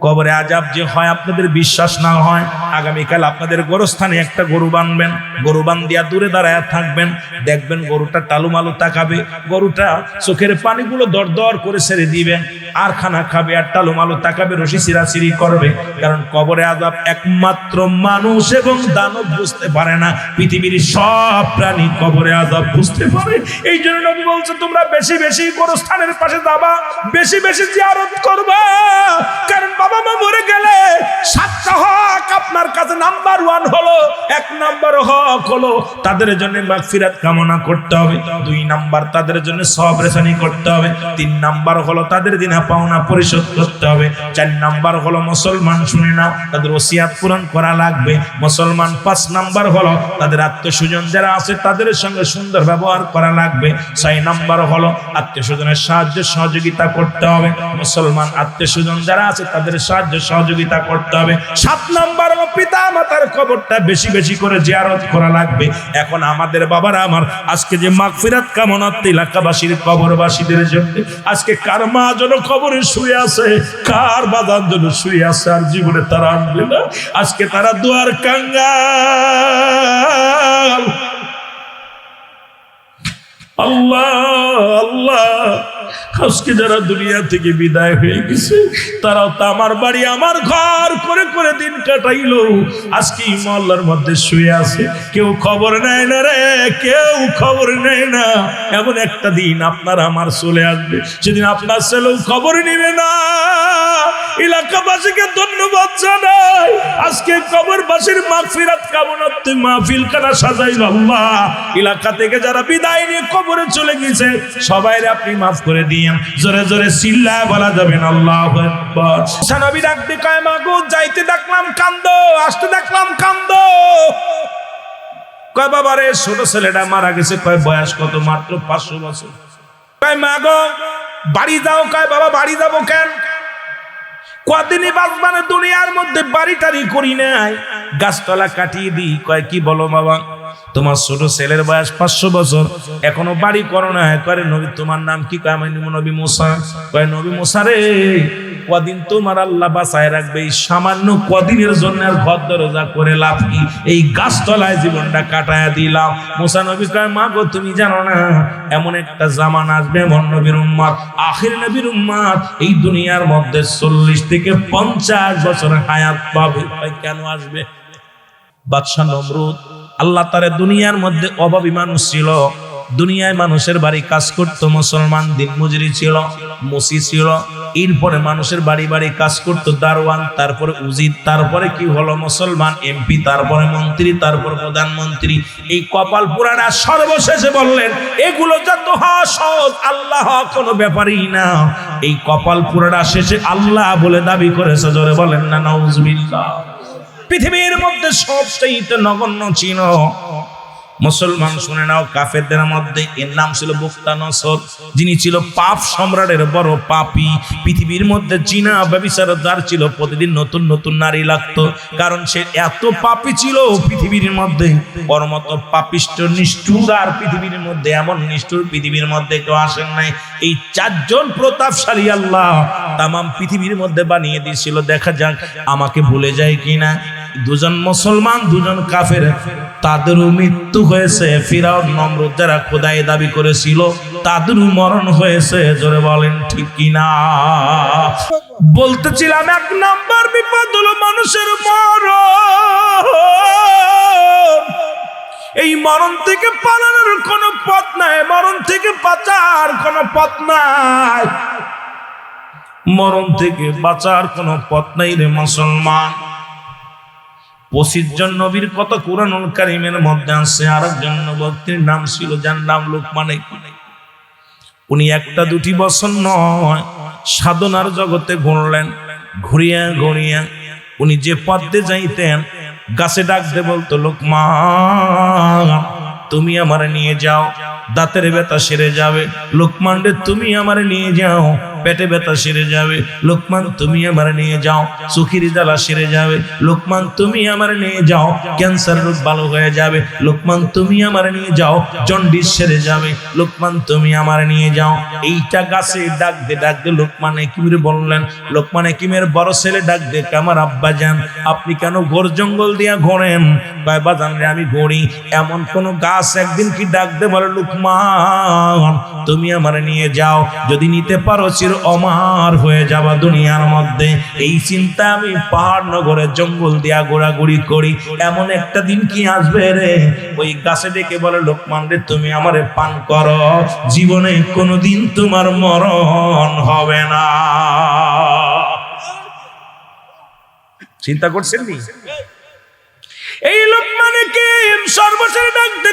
কবরে আযাব যে হয় আপনাদের বিশ্বাস না হয়, আগামীকাল আপনাদের গোরস্থানে একটা গরু বানবেন, গরু বান্ধিয়া দূরে দাঁড়ায় থাকবেন, দেখবেন গরুটা টালুমালু তাকাবে, গরুটা চোখের পানিগুলো দর দর করে ছেড়ে দিবেন, আর খানা খাবে আর টালুমালু তাকাবে, রশি ছিঁড়াছিঁড়ি করবে। কারণ কবরে আযাব একমাত্র মানুষ এবং দানব বুঝতে পারে না, পৃথিবীর সব প্রাণী কবরে আযাব বুঝতে পারে। এই জন্য নবী বলছে তোমরা বেশি বেশি গোরস্থানের পাশে যাবা, বেশি বেশি জিয়ারত করবা। কারণ বাবা মা মরে গেলে 7টা হক আপনার কাছে নাম্বার 1 হলো, 1 নাম্বার হক হলো তাদের জন্য মাগফিরাত কামনা করতে হবে, 2 নাম্বার তাদের জন্য সওয়াব রেসানি করতে হবে, 3 নাম্বার হলো তাদের দিনা পাওনা পরিশোধ করতে হবে, 4 নাম্বার হলো মুসলমান শুনে নাও তাদের ওসিয়াত পূরণ করা লাগবে মুসলমান, 5 নাম্বার হলো তাদের আত্মীয়স্বজন যারা আছে তাদের সঙ্গে সুন্দর ব্যবহার করা লাগবে, 6 নাম্বার হলো আত্মীয়স্বজনের সাহায্য সহযোগিতা করতে হবে মুসলমান, আত্মীয়স্বজন যারা আছে তাদের সাহায্য সহযোগিতা করতে হবে, 7 নাম্বার হলো পিতা মাতার কবরটা বেশি বেশি করে জিয়ারত করা লাগবে। এখন আমাদের বাবারা আমার আজকে যে মাগফিরাত কামনা এলাকাবাসীর কবরবাসীদের জন্য, আজকে কার মা যেন কবরে শুয়ে আছে, কার বাজার যেন শুয়ে আছে, আর জীবনে তারা আসবে না, আজকে তারা দুয়ার কাঙ্গাল। আল্লাহ আল্লাহ, আজকে যারা দুনিয়া থেকে বিদায় হয়ে গেছে তারাও তো আমার বাড়ি আমার ঘর করে করে দিন কাটাইলো, আজকে এই মহল্লার মধ্যে শুয়ে আছে, কেউ খবর নেয় না রে, কেউ খবর নেয় না। এমন একটা দিন আপনার আমার চলে আসবে, সেদিন আপনার ছেলেও খবর নিবে না। এলাকাবাসীকে ধন্যবাদ জানাই, আজকে কবরবাসীর মাগফিরাত কামনাতে মাহফিল খানা সাজাইল আল্লাহ। এলাকা থেকে যারা বিদায় নিয়ে কবরে চলে গেছে সবাইরে আপনি মাফ করে দিয়েন, জোরে জোরে চিল্লায় বলা যাবে না আল্লাহু আকবার। সানবী ডাকতে কয় মাগো, যাইতে দেখলাম কান্দো, আসতে দেখলাম কান্দো। কয় বাবা রে, ছোট ছেলেটা মারা গেছে, কয় বয়স কত? মাত্র 500 বছর। কয় মাগো বাড়ি যাও, কয় বাবা বাড়ি যাবো কেন? কদিনই বাঁচবানে দুনিয়ার মধ্যে, বাড়ি টাড়ি করি নাই, গাছতলা কাটিয়ে দিই। কয় কি বলো বাবা, তোমার ছোট ছেলের বয়স 500 বছর, এখনো বাড়ি করো না। কয় নবী তোমার নাম কি? কয় আমি নবী মুসা। কয় নবী মুসা রে, কদিন তোমার আল্লাহ বাঁচায় রাখবে, এই সামান্য কদিনের জন্য আর ঘর দরজা করে লাভ কি, এই গাছতলায় জীবনটা কাটায় দিলাম। মুসা নবী কয় মা গো তুমি জানো না এমন একটা জামানা আসবে, এমন নবীর উম্মত, আখির নবীর উম্মত এই দুনিয়ার মধ্যে 40 থেকে 50 বছর হায়াত পাবে। কেন আসবে? বাদশা নমরুদ আল্লাহ তারে দুনিয়ার মধ্যে অভাবী মানুষ ছিল, দুনিয়ায় মানুষের বাড়ি কাজ করতো, মুসলমান দিন মজুরি ছিল, মুসি ছিল, এরপরে মানুষের বাড়ি বাড়ি কাজ করতো দারওয়ান, তারপরে উজির, তারপরে কি হলো মুসলমান এমপি, তারপরে মন্ত্রী, তারপরে প্রধানমন্ত্রী। এই কপাল পুরানা সর্বশেষে বললেন এগুলো যত হওয়া সহজ, আল্লাহ কোনো ব্যাপারই না। এই কপাল পুরানা শেষে আল্লাহ বলে দাবি করেছে, জোরে বলেন না নাউজুবিল্লাহ। পৃথিবীর মধ্যে সবচেয়ে নগণ্য ছিল মুসলমান, শুনে নাও, কাফেরদের মধ্যে এর নাম ছিল বুখতানসর, যিনি ছিল পাপ সম্রাটের বড় পাপী। পৃথিবীর মধ্যে জিনা ব্যভিচার যার ছিল, প্রতিদিন নতুন নতুন নারী লাগতো, কারণ সে এত পাপী ছিল। পৃথিবীর মধ্যে ওর মতো পাপিষ্ট নিষ্ঠুর আর পৃথিবীর মধ্যে এমন নিষ্ঠুর পৃথিবীর মধ্যে কেউ আসেন নাই। এই 4 জন প্রতাপশালী আল্লাহ তামাম পৃথিবীর মধ্যে বানিয়ে দিয়েছিল, দেখা যাক আমাকে ভুলে যায় কিনা। 2 জন মুসলমান 2 জন কাফের, তাদেরও মৃত্যু হয়েছে। ফিরাউন নমরুদ যারা খোদাই দাবি করেছিল তাদেরও মরণ হয়েছে, জোরে বলেন ঠিক কিনা। বলতেছিলাম 1 নাম্বার বিপদ হলো মানুষের মরণ। এই মরণ থেকে পালানোর কোনো পথ নাই, মরণ থেকে বাঁচার কোনো পথ নাই, মরণ থেকে বাঁচার কোনো পথ নাই রে মুসলমান। 25 জন নবীর কথা কুরআনুল কারীমের মধ্যে আছে। আরেকজন ব্যক্তির নাম ছিল, যার নাম লোকমান। উনি 1-2 বছর নয়, সাধনার জগতে ঘুরলেন, ঘুরিয়া ঘুরিয়া উনি যে পথ দিয়ে যাইতেন, গাছে ডাকতে বলতো লোকমান তুমি আমারে নিয়ে যাও, দাঁতের ব্যথা সেরে যাবে। লোকমান রে তুমি আমারে নিয়ে যাও, পেটে ব্যথা সেরে যাবে, লোকমান তুমি আমার নিয়ে যাও, চোখের জ্বালা সেরে যাবে, লোকমান তুমি আমার নিয়ে যাও, ক্যান্সার রোগ ভালো হয়ে যাবে, লোকমান তুমি আমার নিয়ে যাও, জন্ডিস সেরে যাবে, লোকমান তুমি আমার নিয়ে যাও। এইটা গাছে ডাকতে লোকমান হাকিমের বললেন, লোকমান হাকিমের বড় ছেলে ডাক দে, আমার আব্বা যান আপনি কেন ঘোর জঙ্গল দিয়া ঘোরেন? কয় বাজান রে আমি ঘুরি, এমন কোন গাছ একদিন কি ডাক দে বলে লোকমান তুমি আমার নিয়ে যাও, যদি নিতে পারো চির অমর হয়ে যাবা দুনিয়ার মধ্যে। এই চিন্তা আমি পাহাড় নগরে জঙ্গল দিয়া ঘোরাঘুরি করি, এমন একটা দিন কি আসবে রে, ওই গাছে ডেকে বলে লোকমান রে তুমি আমারে পান করো, জীবনে কোনোদিন তোমার মরণ হবে না। চিন্তা করছেন নি? এই লোকমান হাকিম সর্বশেষ ডাকতে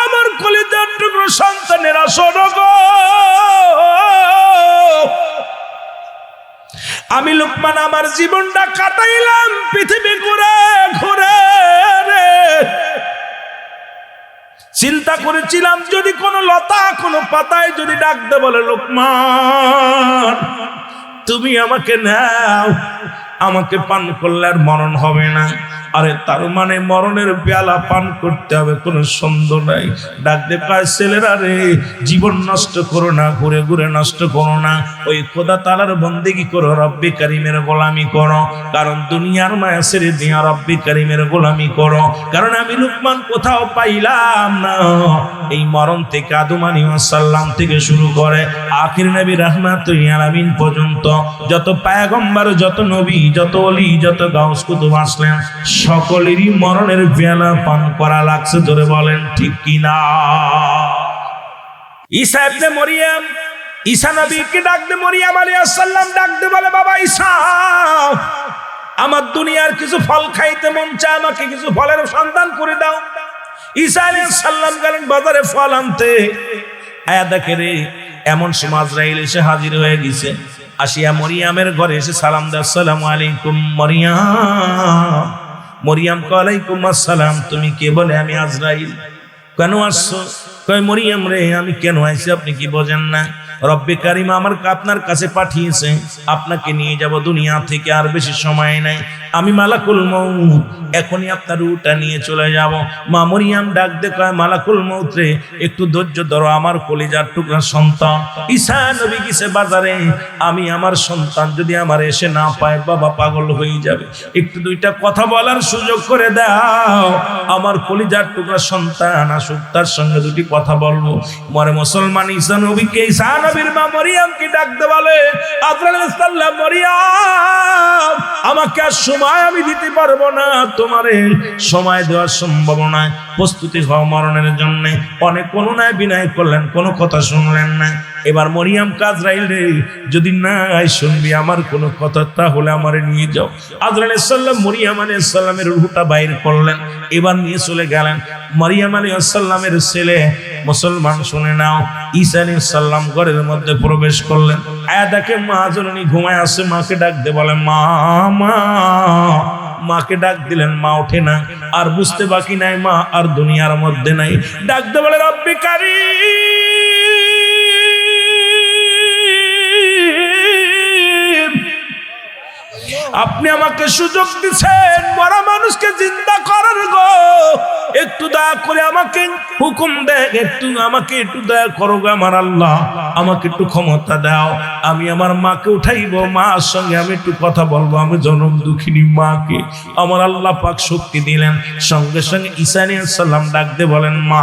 আমার কলিজার টুকরো সন্তানেরা শোনো গো, আমি লোকমান আমার জীবনটা কাটাইলাম পৃথিবী ঘুরে ঘুরে রে। চিন্তা করেছিলাম যদি কোনো লতা কোনো পাতায় যদি ডাকতে বলে লোকমান তুমি আমাকে নাও, আমাকে পান করলে আর মরণ হবে না। আরে তার মানে মরণের পেয়ালা পান করতে হবে, কোনো সন্দেহ নাই। ডাকতে পায় ছেলেরা রে, জীবন নষ্ট করো না, ঘুরে ঘুরে নষ্ট করো না, ওই খোদা তাআলার বন্দেগী করো, রব্বে কারীমের গোলামি করো, কারণ দুনিয়ার মায়া ছেড়ে দিয়া রব্বে কারীমের গোলামি করো। কারণ আমি লোকমান কোথাও পাইলাম না এই মরণ থেকে আদম আলাইহিস সালাম থেকে শুরু করে আখির নবী রাহমাতুল আলামিন পর্যন্ত যত পয়গম্বর, যত নবী, যত ওলি, যত গাউস কুতুব আসলেন, সকলেরই মরণের পেয়ালা পান করা লাগছে। ধরে বলেন ঠিক কিনা? ঈসা ইবনে মরিয়ম, ঈসা নবীকে ডাকতে মরিয়ম আলাইহিস সালাম ডাকতে বলে বাবা ঈসা আমার দুনিয়ার কিছু ফল খাইতে মন চায়, আমাকে কিছু ফলের সন্ধান করে দাও। ঈসা আলাইহিস সালাম গেলেন বাজারে ফল আনতে, আয়া দেখে রে এমন সময় আজরাইল এসে হাজির হয়ে গেছে। আসিয়া মরিয়মের ঘরে এসে সালাম দেয়, আসসালামু আলাইকুম মরিয়ম। মরিয়ম ওয়ালাইকুম আসসালাম, তুমি কে? বলে আমি আজরাইল। কেন আসছো? কয় মরিয়ম রে আমি কেন আইছি আপনি কি বোঝেন না? রব্বে কারীম আমাকে আপনার কাছে পাঠিয়েছে, আপনাকে নিয়ে যাব দুনিয়া থেকে, আর বেশি সময় নাই, আমি মালাকুল মউত, এখনই আপনার রূহটা নিয়ে চলে যাব। মা মরিয়ম ডাক দে কয় মালাকুল মউত রে একটু ধৈর্য ধরো, আমার কলিজার টুকরা সন্তান ঈসা নবী গেছে বাজারে, আমি আমার সন্তান যদি আমার এসে না পায় বাবা পাগল হয়ে যাবে, একটু দুইটা কথা বলার সুযোগ করে দাও, আমার কলিজার টুকরা সন্তান আসুক, তার সঙ্গে দুটি কথা বলবো। মরে মুসলমান ঈসা নবীকে, ঈসা নবীর মা মরিয়মকে ডাকতে বলে আজরাইল আলাইহিস সালাম মরিয়ম আমাকে আর সময় আমি দিতে পারবো না, তোমারে সময় দেওয়ার সম্ভব নয়, প্রস্তুতি হও মরণের জন্য। অনেক অনুনয় বিনয় করলেন, কোনো কথা শুনলেন না। এবার মরিয়ম আজরাইল রে যদি না শুনবি আমার কোনো কথা তাহলে আমারে নিয়ে যাও। আজরাইল আলাইহিস সালাম মরিয়ম আলাইহিস সালামের রূহটা বাইর করলেন, এবার নিয়ে চলে গেলেন। মরিয়ম আলাইহিস সালামের ছেলে মুসলমান শুনে নাও, ঈসা আলাইহিস সালাম ঘরের মধ্যে প্রবেশ করলেন। আয়া দেখে মা জননী ঘুমায় আছে, মাকে ডাক দিয়ে বলে মা মা, মাকে ডাক দিলেন, মা ওঠে না। আর বুঝতে বাকি নাই মা আর দুনিয়ার মধ্যে নাই। ডাক দিয়ে বলে রব্বে কারীম আপনি আমাকে সুযোগ দিচ্ছেন মরা মানুষকে জিন্দা করার গো, একটু দয়া করে আমাকে হুকুম দেন, আমাকে একটু দয়া করো গো আমার আল্লাহ, আমাকে একটু ক্ষমতা দাও, আমি আমার মাকে উঠাইবো, মার সঙ্গে আমি একটু কথা বলবো, আমি জনম দুঃখিনী মাকে। আমার আল্লাহ পাক শক্তি দিলেন, সঙ্গে সঙ্গে ঈসা আলাইহিস সালাম ডাক দিয়ে বলেন মা,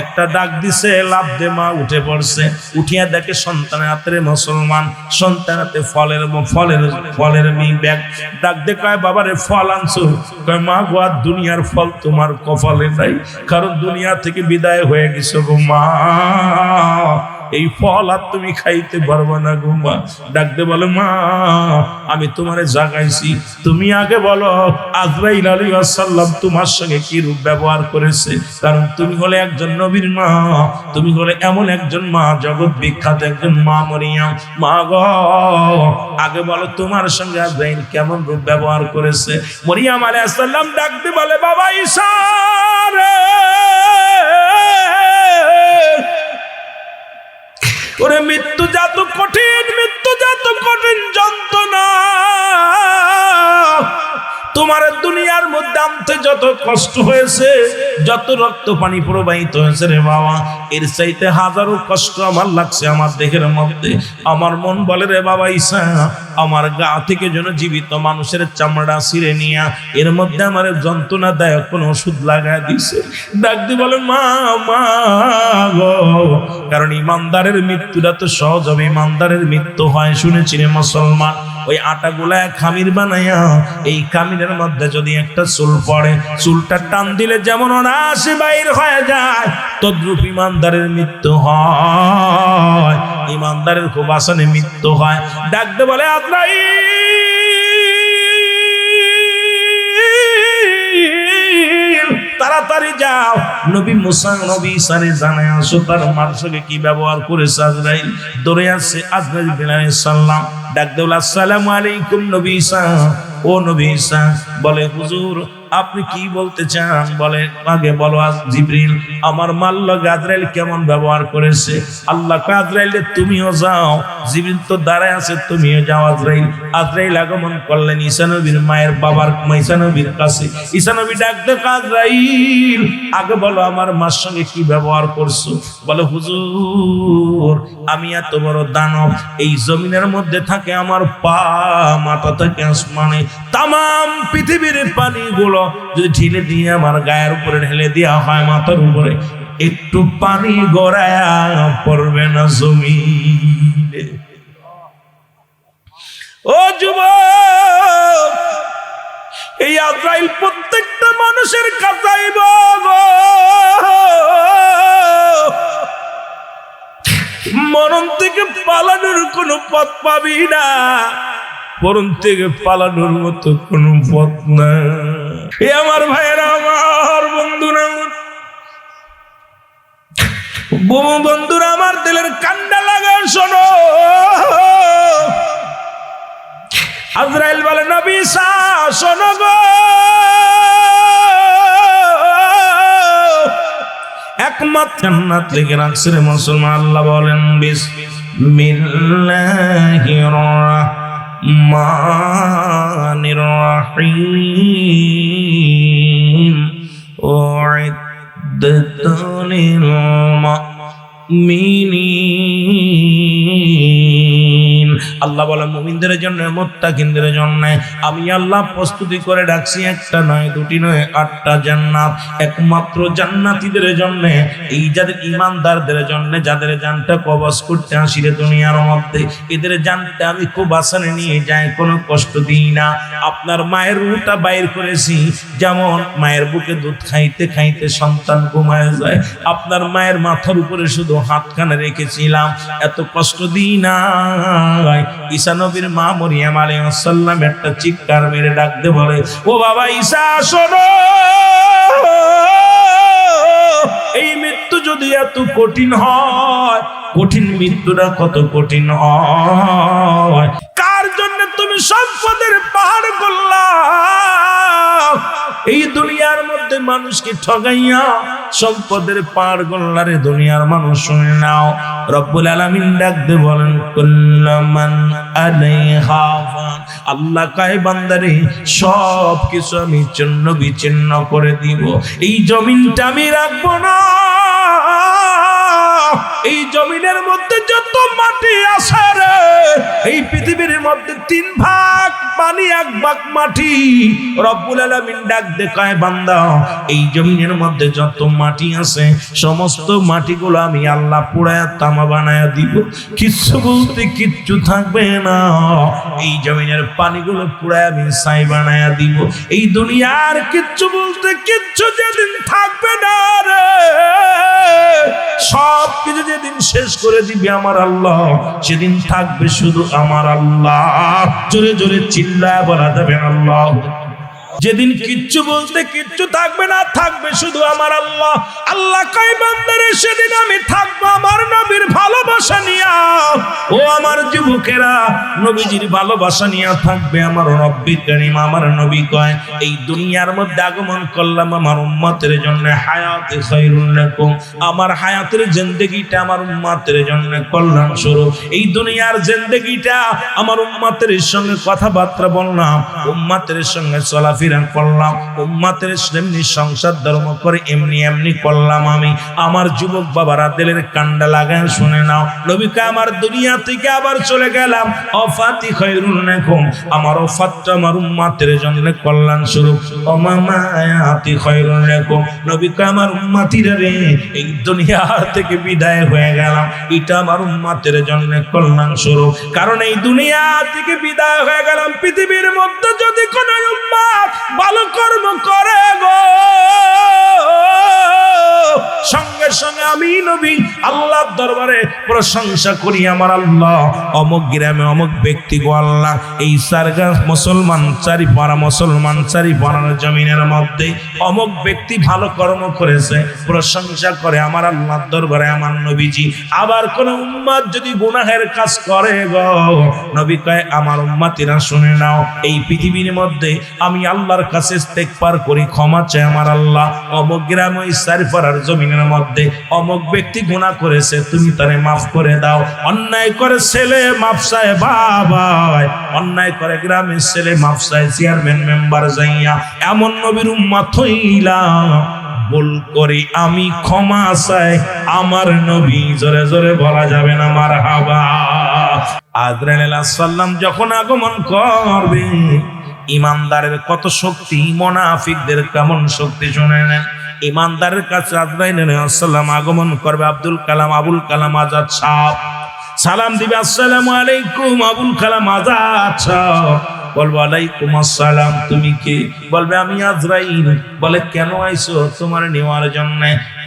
একটা ডাক দিছে, লাভ দে মা উঠে পড়ছে। উঠিয়া দেখে সন্তানের হাতে মুসলমান, সন্তানের হাতে ফলের ব্যাগ। ডাক দে কয় বাবারে ফল আনছো? কয় মা গো আর দুনিয়ার ফল তোমার কপালে নাই, কারণ দুনিয়া থেকে বিদায় হয়ে গেছো গো মা, এই ফল আর তুমি খাইতে পারবে না গো মা। ডাকতে বলে মা আমি তোমারে জাগাইছি, তুমি আগে বলো আজরাইল আলাইহিস সালাম তোমার সঙ্গে কি রূপ ব্যবহার করেছে, কারণ তুমি হলে একজন নবীর মা, তুমি হলে এমন একজন মা, জগৎ বিখ্যাত একজন মা মরিয়ম। মা গো আগে বলো তোমার সঙ্গে আজরাইল কেমন রূপ ব্যবহার করেছে। মরিয়ম আলাইহিস সালাম ডাকতে বলে বাবা ঈসা রে, ওরে মৃত্যু যত কঠিন যন্ত্রণা, তোমার দুনিয়ার মধ্যে আনতে যত কষ্ট হয়েছে, যত রক্ত পানি প্রবাহিত হয়েছে রে বাবা, এর চাইতে হাজারো কষ্ট আমার লাগছে আমার দেহের মধ্যে। আমার মন বলে রে বাবা ঈসা, আমার গা থেকে যেন জীবিত মানুষের চামড়া ছিঁড়ে নিয়ে এর মধ্যে আমার যন্ত্রণাদায়ক কোন ওষুধ লাগায় দিছে। ডাক দি বলে মা মা গো, কারণ ইমানদারের মৃত্যুটা তো সহজ হবে। ইমানদারের মৃত্যু হয় শুনেছি রে মুসলমান, ওই আটা গুলায় খামির বানাইয়া এই খামিরের মধ্যে যদি একটা চুল পড়ে, চুলটা টান দিলে যেমন অনায়াসে বাইর হয়ে যায়, তদ্রূপ ইমানদারের মৃত্যু হয়। ইমানদারের খুব আসানে মৃত্যু হয়। ডাকতে বলে আজরাইল তাড়াতাড়ি যাও, নবী মুসা নবী ঈসারে জানায় আসো তার মার সঙ্গে কি ব্যবহার করেছে। আজরাইল দৌড়ে আসছে, আজরাইল আলাইহিস সালাম ডাক দেওয়া আসসালামু আলাইকুম নবী ঈসা। ও নবী ঈসা বলে হুজুর আপনি কি বলতে চান? বলে আগে বলো জিবরিল আমার মাল্ল আজরাইল কেমন ব্যবহার করেছে। আল্লাহ আজরাইল তুমিও যাও, জিবরিল তো দাঁড়ায় আছে, তুমিও যাও। আজরাইল আগমন করলেন ঈসা নবীর মায়ের বাবার ঈসা নবীর কাছে। ঈসা নবী ডাক দেন আজরাইল আগে বলো আমার মার সঙ্গে কি ব্যবহার করছো। বলে হুজুর আমি এত বড় দানব, এই জমিনের মধ্যে থাকে আমার পা, মাথা থেকে আসমানে তামাম পৃথিবীর পানিগুলো যদি ঢেলে দিয়ে আমার গায়ের উপরে ঢেলে দেওয়া হয় মাথার উপরে, একটু পানি গড়ায়া পড়বে না জমিনে। ও যুবক, এই আজরাইল প্রত্যেকটা মানুষের কাছেই মরণ থেকে পালানোর কোনো পথ পাবি না, মরণ থেকে পালানোর মতো কোনো পথ না। এ আমার ভাইয়েরা, আমার বন্ধুরা, বন্ধুরা আমার দিলের কান্ডা লাগা শোনো। আজরাইল বলে নবী ঈসা শোনো গো, একমাত্র জান্নাত লিখে রাখছে রে মুসলমান। আল্লাহ বলেন বিসমিল্লাহির রাহমানির রাহিম উইদ্দাত লিল মুমিনিন। আল্লাহ বলে মুমিনদের জন্য, মুত্তাকিনদের জন্য আমি আল্লাহ প্রস্তুতি করে রাখছি একটা নয়, দুটি নয়, 8টা জান্নাত, একমাত্র জান্নাতীদের জন্য, এই যাদের ইমানদারদের জন্য, যাদের জানটা কবজ করতে আসি রে দুনিয়ার মধ্যে, এদের জানটা আমি খুব আসানে নিয়ে যাই, কোনো কষ্ট দিই না। আপনার মায়ের রূহটা বাইর করেছি, যেমন মায়ের বুকে দুধ খাইতে খাইতে সন্তান ঘুমায় যায়, আপনার মায়ের মাথার উপরে শুধু হাতখানে রেখেছিলাম, এত কষ্ট দিই না। ঈসা নবীর মা মরিয়ম আলাইহিস সালাম একটা চিৎকার মেরে ডাকতে বলে ও বাবা ঈসা শোনো, এই মৃত্যু যদি এত কঠিন হয়, কঠিন মৃত্যুটা কত কঠিন হয়, কার জন্য তুমি সম্পদের পাহাড় করলা? এই দুনিয়ার মধ্যে মানুষকে ঠগাইয়া সম্পদের পাহাড় গড়লা রে দুনিয়ার মানুষ। শুনে নাও, রব্বুল আলামিন ডাকতে বলেন কুল্লামান আলাইহা ফান, আল্লাহ কয় বান্দারে সব কিছু আমি চূর্ণ বিচূর্ণ করে দিব, এই জমিনটা আমি রাখবো না। এই জমিনের মধ্যে যত মাটি আছে রে, এই পৃথিবীর মধ্যে 3 ভাগ পানি, 1 ভাগ মাটি। রব্বুল আলামিন ডাক দেখায় বান্দা, এই জমিনের মধ্যে যত মাটি আছে সমস্ত মাটিগুলো আমি আল্লাহ পুড়ায়া তামা বানায়া দিব, কিচ্ছু বলতে কিচ্ছু থাকবে না। এই জমিনের পানিগুলো পুড়ায় আমি ছাই বানায়া দিব, এই দুনিয়ার কিচ্ছু বলতে কিচ্ছু যেদিন থাকবে না রে, সব কিছু যেদিন শেষ করে দিবে আমার আল্লাহ, সেদিন থাকবে শুধু আমার আল্লাহ। জোরে জোরে চিল্লায় বলা যাবে আল্লাহ। যেদিন কিচ্ছু বলতে কিচ্ছু থাকবে না, থাকবে শুধু আমার আল্লাহ। আল্লাহ কয় বান্দারে সেদিন আমি থাকবো আমার নবীর ভালোবাসা নিয়া। ও আমার যুবকেরা, নবীজির ভালোবাসা নিয়া থাকবে আমার রব্বি কারীম। আমার নবী কয় এই দুনিয়ার মধ্যে আগমন করলাম আমার উম্মতের জন্য, হায়াতে খায়রুল লাকুম, আমার হায়াতের জিন্দেগিটা আমার উম্মতের জন্য কল্যাণ স্বরূপ। এই দুনিয়ার জিন্দেগিটা আমার উম্মতের সঙ্গে কথাবার্তা বললাম, উম্মতের সঙ্গে চলাফেরা করলাম, উম্মতের এমনি সংসার ধর্ম করে এমনি এমনি করলাম আমি। আমার যুবক বাবারা দিলের কান্ডা লাগায় শুনে নাও, নবীকে আমার দুনিয়া থেকে আবার চলে গেলাম, ওফাতি খায়রুল লাকুম, আমার ওফাতটা আমার উম্মতের জন্য কল্যাণ স্বরূপ। ও মামায়াতি খায়রুল লাকুম, নবীকে আমার উম্মতিরা রে এই দুনিয়া থেকে বিদায় হয়ে গেলাম, এটা আমার উম্মতের জন্য কল্যাণ স্বরূপ। কারণ এই দুনিয়া থেকে বিদায় হয়ে গেলাম, পৃথিবীর মধ্যে যদি কোনো উম্মত ভালো কর্ম করে গো, সঙ্গে সঙ্গে আমি নবী আল্লাহর দরবারে প্রশংসা করি, আমার আল্লাহ অমুক গ্রামে অমুক ব্যক্তি গো আল্লাহ, এই সারগা মুসলমান চারিপাড়া, মুসলমান চারিপাড়ার জমিনের মধ্যে অমুক ব্যক্তি ভালো কর্ম করেছে, প্রশংসা করে আমার আল্লাহর দরবারে আমার নবীজি। আবার কোন উম্মত যদি গুনাহের কাজ করে গো, নবী কয় আমার উম্মতিরা শুনে নাও, এই পৃথিবীর মধ্যে আমি আল্লাহর কাছে ইস্তেগফার করি, ক্ষমা চাই আমার আল্লাহ, অমুক গ্রাম ওই চারিপাড়ার জমিনের মধ্যে অমুক ব্যক্তি গুনাহ করেছে, তুমি তারে মাফ করে দাও। অন্যায় করে ছেলে মাফ চায় বাবা, অন্যায় করে গ্রামের ছেলে মাফ চায় চেয়ারম্যান মেম্বার যাইয়া, এমন নবীর উম্মত হইলাম। ভুল করি আমি ক্ষমা চাই আমার নবী, জোরে জোরে বলা যাবে না মারহাবা। আজরাইল আলাইহিস সালাম যখন আগমন করবে, ইমানদারের কত শক্তি, মুনাফিকদের কেমন শক্তি শুনে নেন। ইমানদারের কাছে আজরাইল আলাইহিস সালাম আগমন করবে, আব্দুল কালাম আবুল কালাম আজাদ সাহেব সালাম দিবে, আসসালামু আলাইকুম আবুল কালাম আজাদ সাহেব। বলবো আলাইকুম আসসালাম, তুমি কে? বলবে আমি আজরাইল। বলে কেন আইছো? তোমার নেওয়ার জন্য।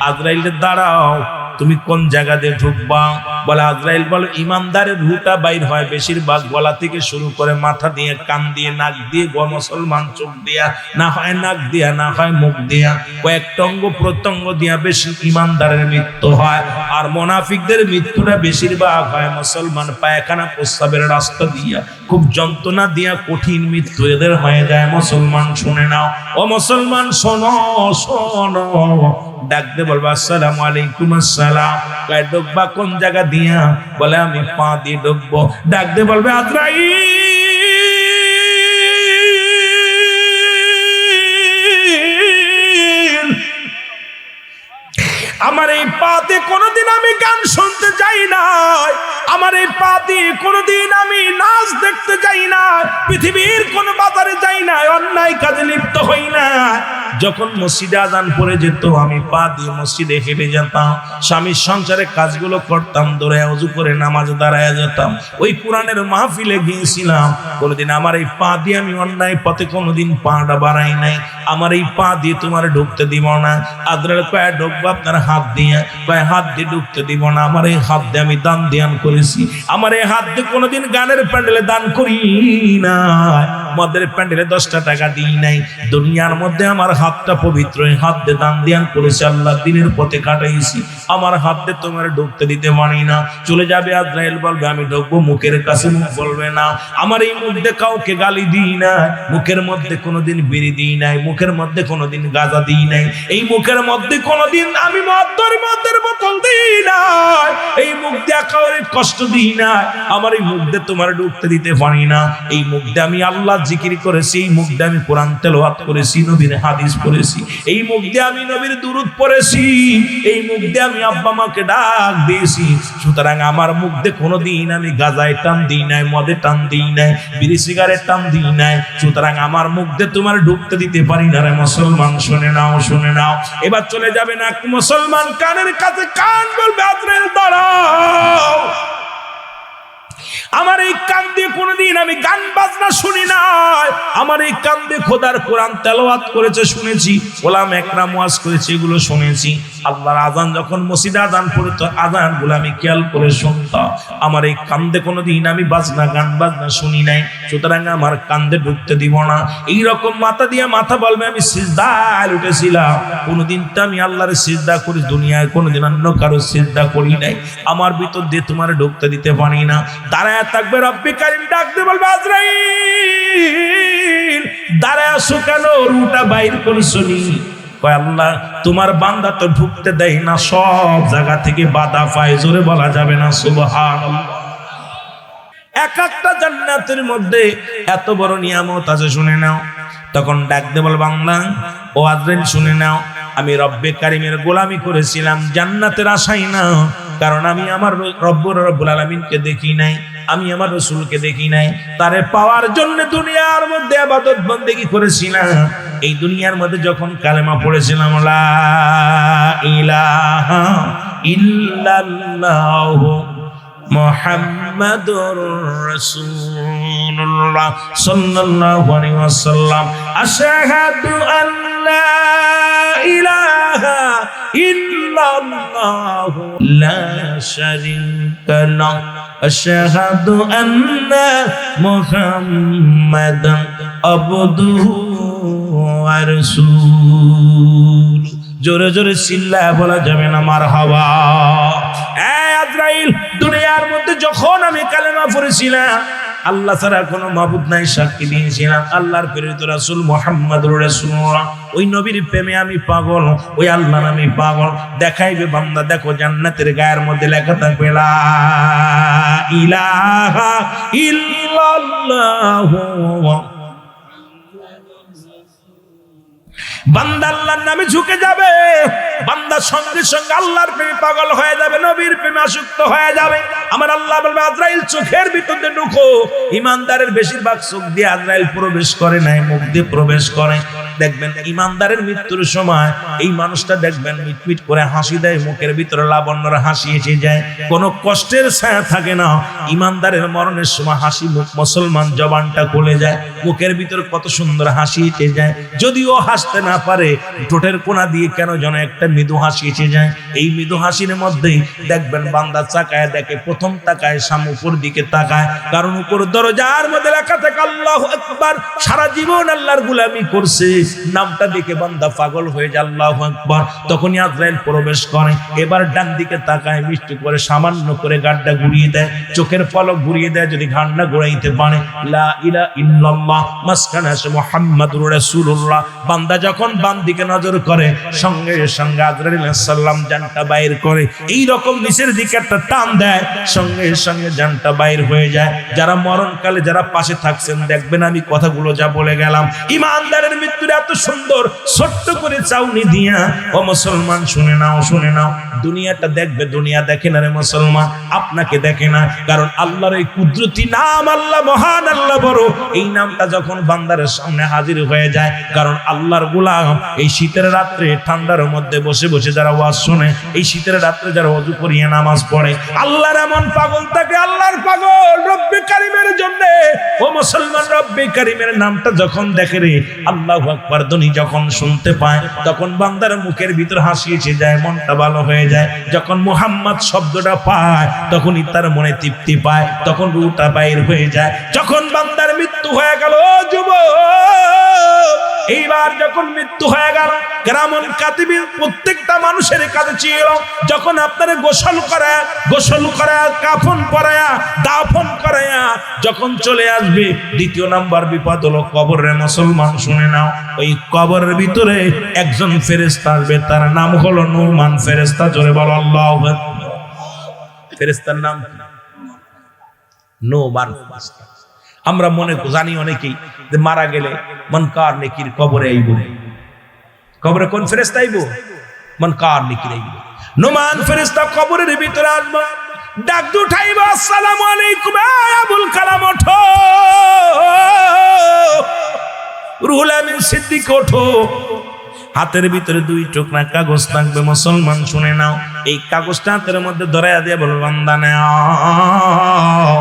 আজরাইল দাঁড়াও, তুমি কোন জায়গা দিয়ে ঢুকবা? বলে আজরাইল বলে ইমানদারের রুটা বাইর হয় বেশিরভাগ গলা থেকে শুরু করে মাথা দিয়ে, কান দিয়ে, নাক দিয়ে, মুসলমান চোখ দিয়া, না হয় নাক দিয়া, না হয় মুখ দিয়া, কয়েকটা অঙ্গ প্রত্যঙ্গ দিয়া বেশি ইমানদারের মৃত্যু হয়। আর মুনাফিকদের মৃত্যুটা বেশিরভাগ হয় মুসলমান পায়খানা প্রস্রাবের রাস্তা দিয়া, খুব যন্ত্রণা দিয়া কঠিন মৃত্যু এদের হয়ে যায়। মুসলমান শুনে নাও, ও মুসলমান শোনো শোনো, ডাকতে বলবো আসসালামু আলাইকুম আসসালাম। কয় ঢুকবা কোন জায়গা দিয়া? বলে আমি পা দিয়ে ঢুকবো। ডাকতে বলবে আজরাইল, আমার এই পাতে কোনোদিন আমি গান শুনতে যাই না, আমার এই পা দিয়ে কোনোদিন আমি নাচ দেখতে যাই না, পৃথিবীর কোন বাজারে যাই না, অন্যায় কাজে লিপ্ত হই না। যখন মসজিদে আজান পড়ে যেত আমি পা দিয়ে মসজিদে হেঁটে যেতাম, স্বামীর সংসারে কাজগুলো করতাম, দৌড়ে ওযু করে নামাজে দাঁড়ায় যেতাম। ওই কোরআনের মাহফিলে গিয়েছিলাম, কোনোদিন আমার এই পা দিয়ে আমি অন্যায় পথে কোনোদিন পাটা বাড়াই নাই। আমার এই পা দিয়ে তোমার ঢুকতে দিব না। আজরাইল কয় ঢুকবো আপনার হাত দিয়ে? কয় হাত দিয়ে ঢুকতে দিব না, আমার এই হাত দিয়ে আমি দান ধ্যান করেছি, আমার এই হাত দিয়ে কোনোদিন গানের প্যান্ডেলে দান করি না, মদের প্যান্ডেলে 10টা টাকা দিই নাই। দুনিয়ার মধ্যে আমার হাতটা পবিত্র, এই হাত দিয়ে দান ধ্যান করেছি, আল্লাহ দিনের পথে কাটাইছি, আমার হাত দিয়ে তোমার ঢুকতে দিতে পারি না। চলে যাবে আজরাইল, বলবে আমি ঢুকবো, মুখের কাছে মুখ বলবে না। আমার এই মুখ দিয়ে কাউকে গালি দিই না, মুখের মধ্যে কোনোদিন বিড়ি দিই নাই, মুখের মধ্যে কোনোদিন গাঁজা দিই নাই, এই মুখের মধ্যে কোনোদিন আমি মদের বোতল দিই না, এই মুখ দিয়ে কাউরে কষ্ট দিই না, আমার এই মুখ দিয়ে তোমার ঢুকতে দিতে পারি না। এই মুখ দিয়ে আমি আল্লাহ জিকির করেছি, এই মুখ দিয়ে আমি কোরআন তেলাওয়াত করেছি, নবীর হাদিস পড়েছি, এই মুখ দিয়ে আমি নবীর দুরূদ পড়েছি, এই মুখ দিয়ে আমি আব্বা মাকে ডাক দিয়েছি। সুতরাং আমার মুখ দিয়ে কোনোদিন আমি গাঁজায় টান দিই নাই, মদে টান দিই নাই, বিড়ি সিগারেট টান দিই নাই। সুতরাং আমার মুখ দিয়ে তোমার ঢুকতে দিতে পারি না রে মুসলমান, শুনে নাও শুনে নাও। এবার চলে যাবে না মুসলমান, কানের কাছে কান বলবে আজরাইল দাঁড়াও, আমার এই কান দিয়ে কোনোদিন আমি গান বাজনা শুনি নাই, আমার এই কান্দে খোদার কোরআন তেলাওয়াত করেছে শুনেছি, ওলামা একরাম ওয়াজ করেছে এগুলো শুনেছি। আল্লাহর আযান যখন মসজিদে আযান পড়তো আযানগুলো আমি খেয়াল করে শুনতাম। আমার এই কান্দে কোনোদিন আমি বাজনা গান বাজনা শুনি নাই, সুতরাং আমার কান্দে ঢুকতে দিব না। এইরকম মাথা দিয়ে মাথা বলবে আমি সিজদায় উঠেছিলাম, কোনোদিন তো আমি আল্লাহর সিজদা করি, দুনিয়ায় কোনোদিন অন্য কারো সিজদা করি নাই। আমার ভিতর দিয়ে তোমার ঢুকতে দিতে পারি না। দাঁড়ায় থাকবে রব্বে কারিম, ডাকতে বলবে আজরাইল দাঁড়ায় আসো কেন, রুটা বাইর করছো নি? কয় আল্লাহ তোমার বান্দা তো ঢুকতে দেয় না, সব জায়গা থেকে বাধা পায়, জোরে বলা যাবে না সুবহানাল্লাহ। এক একটা জান্নাতের মধ্যে এত বড় নিয়ামত আছে, শুনে নাও। তখন ডাকতে বল বান্দা ও আজরাইল শুনে নাও, আমি রব্বে কারিমের গোলামি করেছিলাম জান্নাতের আশাই না, কারণ আমি আমার রব্বুল আলামিনকে দেখি নাই, আমি আমার রাসূলকে দেখি নাই। তারে পাওয়ার জন্য দুনিয়ার মধ্যে ইবাদত বন্দেগী করেছিলাম। এই দুনিয়ার মধ্যে যখন কালেমা পড়েছিলাম লা ইলাহা ইল্লাল্লাহু মুহাম্মাদুর রাসূলুল্লাহ সাল্লাল্লাহু আলাইহি ওয়াসাল্লাম, আশহাদু আল্লা ইলাহা ইল্লাল্লাহু লা শারীকা লাহু, আশহাদু আন্না মুহাম্মাদান আবদুহু ওয়া রাসূলুহু। জোরে জোরে চিল্লায়া বলা যাবে না মারহাবা। আজরাইল দুনিয়ার মধ্যে যখন আমি কালেমা পড়েছিলাম, আল্লাহ ছাড়া কোনো মাবুদ নাই সাক্ষী দিয়েছিলাম, আল্লাহর প্রেরিত রাসূল মুহাম্মদুর রাসূলুল্লাহ, ওই নবীর প্রেমে আমি পাগল, ওই আল্লাহর আমি পাগল। দেখাইবে বান্দা দেখো জান্নাতের গায়ের মধ্যে লেখা থাকবে লা ইলাহা ইল্লাল্লাহু। বান্দা আল্লাহর নামে ঝুঁকে যাবে, বান্দা সঙ্গে সঙ্গে আল্লাহর প্রেমে পাগল হয়ে যাবে, নবীর প্রেমে আসক্ত হয়ে যাবে। আমার আল্লাহ বলবে আজরাইল চোখের ভিতরে ঢুকো। ইমানদারের বেশিরভাগ চোখ দিয়ে আজরাইল প্রবেশ করে নাই, মুখ দিয়ে প্রবেশ করে। দেখবেন ইমানদারের মৃত্যুর সময় এই মানুষটা দেখবেন মিটমিট করে হাসি দেয়, মুখের ভিতরে লাবণ্যর হাসি এসে যায়, কোনো কষ্টের ছায়া থাকে না। ইমানদারের মরণের সময় হাসি মুখ, মুসলমান জবানটা খুলে যায়, মুখের ভিতরে কত সুন্দর হাসি এসে যায়। যদিও হাসতে না পারে, ঠোঁটের কোণা দিয়ে কেন যেন একটা মৃদু হাসি এসে যায়। এই মৃদু হাসির মধ্যেই দেখবেন বান্দা তাকায় দেখে, প্রথম তাকায় সামনে উপর দিকে তাকায়, কারণ উপর দরজার মধ্যে লেখা থাকে আল্লাহু আকবার। সারা জীবন আল্লাহর গোলামি করছে, নামটা দেখে বান্দা পাগল হয়ে যায় আল্লাহু আকবার। তখনই আজরাইল প্রবেশ করে। এবার ডান দিকে তাকায়, মিষ্টি করে সামান্য করে গাড্ডা ঘুরিয়ে দেয়, চোখের পলক ঘুরিয়ে দেয়, যদি ঘান্না ঘুরাইতে পারে লা ইলাহা ইল্লাল্লাহ মাসকানা মুহাম্মাদুর রাসূলুল্লাহ। বান্দা যখন বাম দিকে নজর করে, সঙ্গে সঙ্গে আজরাইল আলাইহিস সালাম জানটা বাইর করে, এই রকম নিচের দিকে একটা টান দেয়, সঙ্গে সঙ্গে জানটা বাইর হয়ে যায়। যারা মরণকালে যারা পাশে থাকছেন দেখবেন আমি কথাগুলো যা বলে গেলাম, ইমানদারের মৃত্যুর এত সুন্দর ছোট্ট করে চাউনি দিয়া। ও মুসলমান শুনে নাও, শুনে নাও, দুনিয়াটা দেখবে, দুনিয়া দেখে না রে মুসলমান, আপনাকে দেখে না। কারণ আল্লাহর এই কুদরতি নাম, আল্লাহ মহান, আল্লাহ বড়, এই নামটা যখন বান্দারের সামনে হাজির হয়ে যায়, কারণ আল্লাহর গোলাম এই শীতের রাত্রে ঠান্ডার মধ্যে বসে বসে যারা ওয়াজ শুনে, এই শীতের রাত্রে যারা ওযু করিয়ে নামাজ পড়ে, আল্লাহর এমন পাগল থাকে, আল্লাহর পাগল রব্বে কারিমের জন্য। ও মুসলমান, রব্বে কারিমের নামটা যখন দেখে রে, আল্লাহু আকবার ধ্বনি যখন শুনতে পায়, তখন বান্দার মুখের ভিতর হাসি এসে যায়, মনটা ভালো হয়ে যায়। যখন মুহাম্মদ শব্দটা পায়, তখনই তার মনে তৃপ্তি পায়, তখন রূহটা বাইর হয়ে যায়। যখন বান্দার মৃত্যু হয়ে গেল, যুবক এইবার যখন মৃত্যু হয়ে গেল, কিরামান কাতিবিন প্রত্যেকটা মানুষের কাছে ছিল, যখন আপনারা গোসল করা কাফন পরায়া দাফন করায়া যখন চলে আসবে, দ্বিতীয় নাম্বার বিপদ হলো কবরের। মুসলমান শুনে নাও, ওই কবরের ভিতরে একজন ফেরেশতা আসবে, তার নাম হলো নুমান ফেরেশতা। জোরে বলো আল্লাহু আকবার। ফেরেশতার নাম নুমান। আমরা মনে জানি অনেকেই যে মারা গেলে মনকার নেকির কবরে আইব, কবরে কোন ফেরেশতা আইব? মনকার নেকির আইব। নুমান ফেরেশতা কবরের ভিতরে আসবে, ডাক উঠাইব, আসসালামু আলাইকুম আবুল কালাম, ওঠো। রুহুল আমিন সিদ্দিক ওঠো। হাতের ভিতরে 2 টুকরা কাগজ থাকবে। মুসলমান শুনে নাও, এই কাগজটা হাতের মধ্যে ধরাইয়া দিয়ে বলল, বান্দা নাও,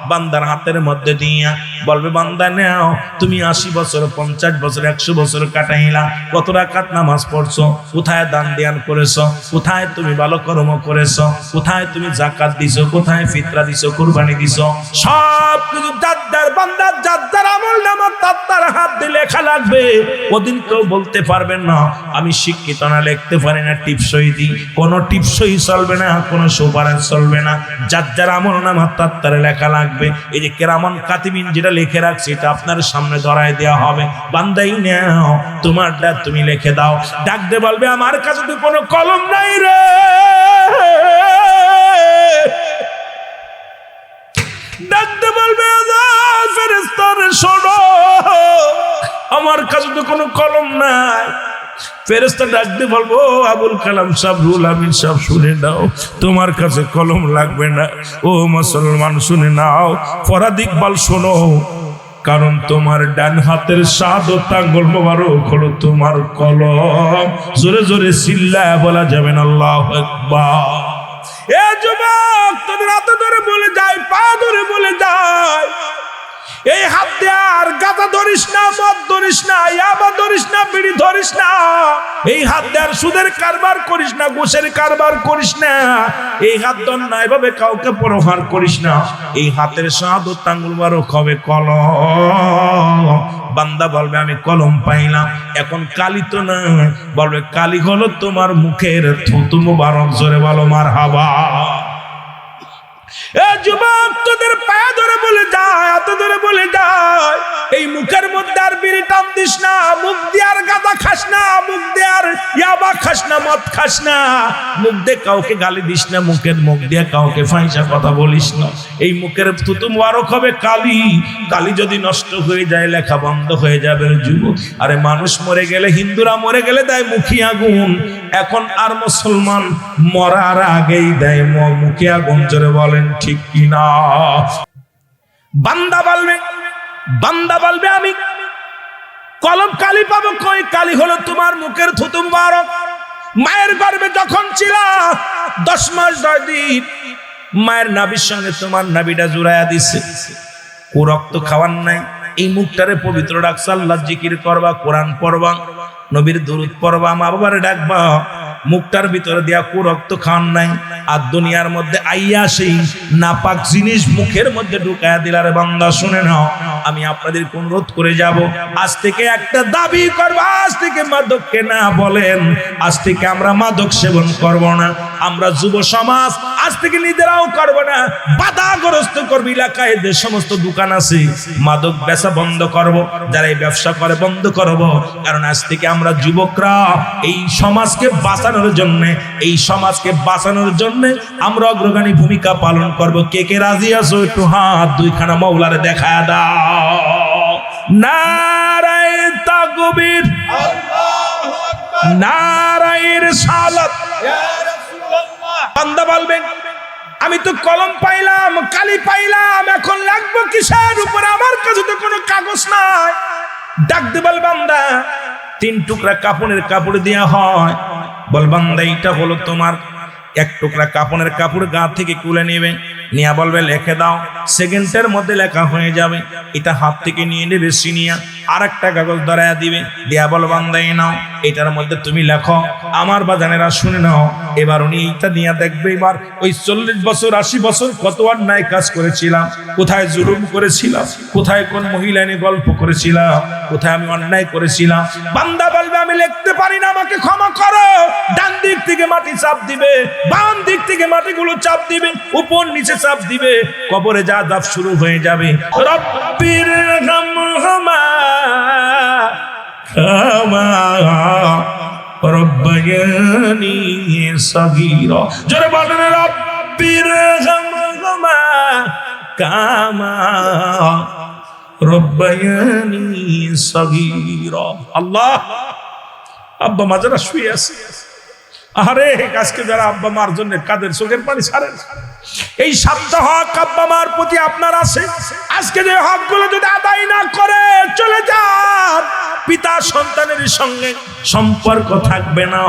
বান্দার হাতের মধ্যে দিয়া বলবে, বান্দা নাও, তুমি 80 বছর 50 বছর 100 বছর কাটাইলা, কত রাকাত নামাজ পড়ছো, কোথায় দান ধ্যান করেছো, কোথায় তুমি ভালো কর্ম করেছো, কোথায় তুমি যাকাত দিছো, কোথায় ফিতরা দিছো, কুরবানি দিছো, সব কিছু যার বান্দার যার আমল নামা তার হাত দিয়ে লেখা লাগবে। ওদিন কেউ বলতে পারবেন না আমি শিক্ষিত না, লিখতে পারি না, টিপসই দিই, কোনো টিপসই চলবে না, কোনো সুপারিশ চলবে না। যার আমল নামা তার লেখা লাগবে। এই যে কিরামান কাতিবিন যেটা লিখে রাখছে, এটা আপনার সামনে ধরায় দেওয়া হবে। বান্দাই নাও, তোমারটা তুমি লিখে দাও। ডাকতে বলবে, আমার কাছে তো কোনো কলম নাই রে। ডাকতে বলবে, ফেরেশতারা শোনো, আমার কাছে তো কোনো কলম নাই। ফেরেশতা ডাকতে বলবো, আবুল কালাম সাহেব, রুহুল আমিন সাহেব, শুনে নাও, তোমার কাছে কলম লাগবে না। ও মুসলমান শুনে নাও, ফরহাদ ইকবাল শোনো, কারণ তোমার ডান হাতের শাহাদত আঙ্গুল মোবারক হলো তোমার কলম। জোরে জোরে চিল্লায়া বলা যাবে না আল্লাহু আকবার। এ যুবক, তোদের হাতে ধরে বলে যায়, পা ধরে বলে যায়, এই হাত দিয়ে আর গাঁজা ধরিস না, মদ ধরিস না, ইয়াবা ধরিস না, বিড়ি ধরিস না। এই হাত দিয়ে আর সুদের কারবার করিস না, ঘুষের কারবার করিস না। এই হাত অন্যায় ভাবে কাউকে প্রহার করিস না। এই হাতের শাহাদত আঙ্গুল মোবারক হবে কলম। বান্দা বলবে, আমি কলম পাইলাম, এখন কালি তো না। বলবে, কালি হলো তোমার মুখের থুতু মোবারক। জোরে বলো মারহাবা। এ যুবক, তোদের পায়ে ধরে বলে যায়, হাত ধরে বলে যায়, এই মুখের মধ্যে আর বিড়ি টান দিস না, মুখ দিয়ে আর গাঁজা খাস না, মুখ দিয়ে আর ইয়াবা খাস না, মদ খাস না, মুখ দিয়ে কাউকে গালি দিস না, মুখ দিয়ে কাউকে ফাঁসা কথা বলিস না। এই মুখের থুতু মোবারক হবে কালি। কালি যদি নষ্ট হয়ে যায়, লেখা বন্ধ হয়ে যাবে। যুবক, আরে মানুষ মরে গেলে, হিন্দুরা মরে গেলে দেয় মুখে আগুন, এখন আর মুসলমান মরার আগেই দেয় মুখে আগুন। জোরে বলেন ঠিক কিনা? বান্দা বলবে, আমি কলম কালি পাবো কই? কালি হলো তোমার মুখের থুতু মোবারক। মায়ের গর্ভে যখন ছিল 10 মাস 10 দিন, মায়ের নাভির সঙ্গে তোমার নাভিটা জুড়াইয়া দিছে। রক্ত খাওয়ার নাই, এই মুখটারে পবিত্র রাখছে। আল্লাহ জিকির করবা, কোরআন পড়বা, নবীর দুরূদ পড়বা, মা বাবারে ডাকবা। মুখটার ভিতরে দিয়া রক্ত খান নাই, আর দুনিয়ার মধ্যে আইয়া সেই নাপাক জিনিস মুখের মধ্যে ঢুকায়া দিলারে। বান্দা শুনে নাও, আমি আপনাদের অনুরোধ করে যাব, আজ থেকে একটা দাবি করব, আজ থেকে মাদককে না বলেন। আজ থেকে আমরা মাদক সেবন করব না। আমরা যুব সমাজ আজ থেকে নিজেরাও করব না, বাধাগ্রস্ত করব। এলাকায় যে সমস্ত দোকান আছে, মাদক বেচা বন্ধ করব, যারা এই ব্যবসা করে বন্ধ করব। কারণ আজ থেকে আমরা যুবকরা এই সমাজকে বাঁচানোর জন্য, এই সমাজকে বাঁচানোর জন্য আমরা অগ্রগামী ভূমিকা পালন করব। কে কে রাজি আছো? একটু হাত দুইখানা মওলারে দেখা দাও। নারায়ে তাকবীর, আল্লাহু আকবার, নারায়ে রিসালাত, ইয়া রাসূলুল্লাহ। বান্দা বলবেন, আমি তো কলম পাইলাম, কালি পাইলাম, এখন লাগবো কিসের উপরে? আমার কাছে তো কোনো কাগজ নাই। ডাক দে বল, বান্দা 3 টুকরা কাপড়ের কাপড় দেয়া হয়। বল, বান্দা এইটা হলো তোমার। 1 টুকরা কাপড়ের কাপড় গা থেকে তুলে নেবে, নিয়া বলবে লিখে দাও। সেকেন্ডের মধ্যে লেখা হয়ে যাবে। এটা হাত থেকে নিয়ে নেবে, সিনিয়া আরেকটা কাগজ ধরায়া দিবে, দিয়া বল, বান্দা এই নাও, এটার মধ্যে তুমি লেখো। আমার বাজানেরা শুনে নাও, এবার উনি এইটা নিয়ে দেখবে, এবার ওই 40 বছর 80 বছর কত অন্যায় কাজ করেছিলাম, কোথায় জুলুম করেছিলাম, কোথায় কোন মহিলা নিয়ে গল্প করেছিলাম, কোথায় আমি অন্যায় করেছিলাম। বান্দা বলবে, আমি লিখতে পারি না, আমাকে ক্ষমা করো। ডান দিক থেকে মাটি চাপ দিবে, বাম দিক থেকে মাটিগুলো চাপ দিবে, উপর নিচে চাপ দিবে, কবরে যা দাব শুরু হয়ে যাবে। রব্বির হামহুমা কামা রব্বায়ানি সগীরা। জোরে বলেন, রব্বির হামহুমা কামা রব্বায়ানি সগীরা। আল্লাহ, আব্বা মা যারা শুয়ে আছে, আরে আজকে যারা আব্বা মার জন্য কাদের চোখের পানি ছাড়েন, এই 7টা হক আব্বা মার প্রতি আপনার আছে। আজকে যে হকগুলো যদি আদায় না করে চলে যান, পিতা সন্তানের সঙ্গে সম্পর্ক থাকবে না।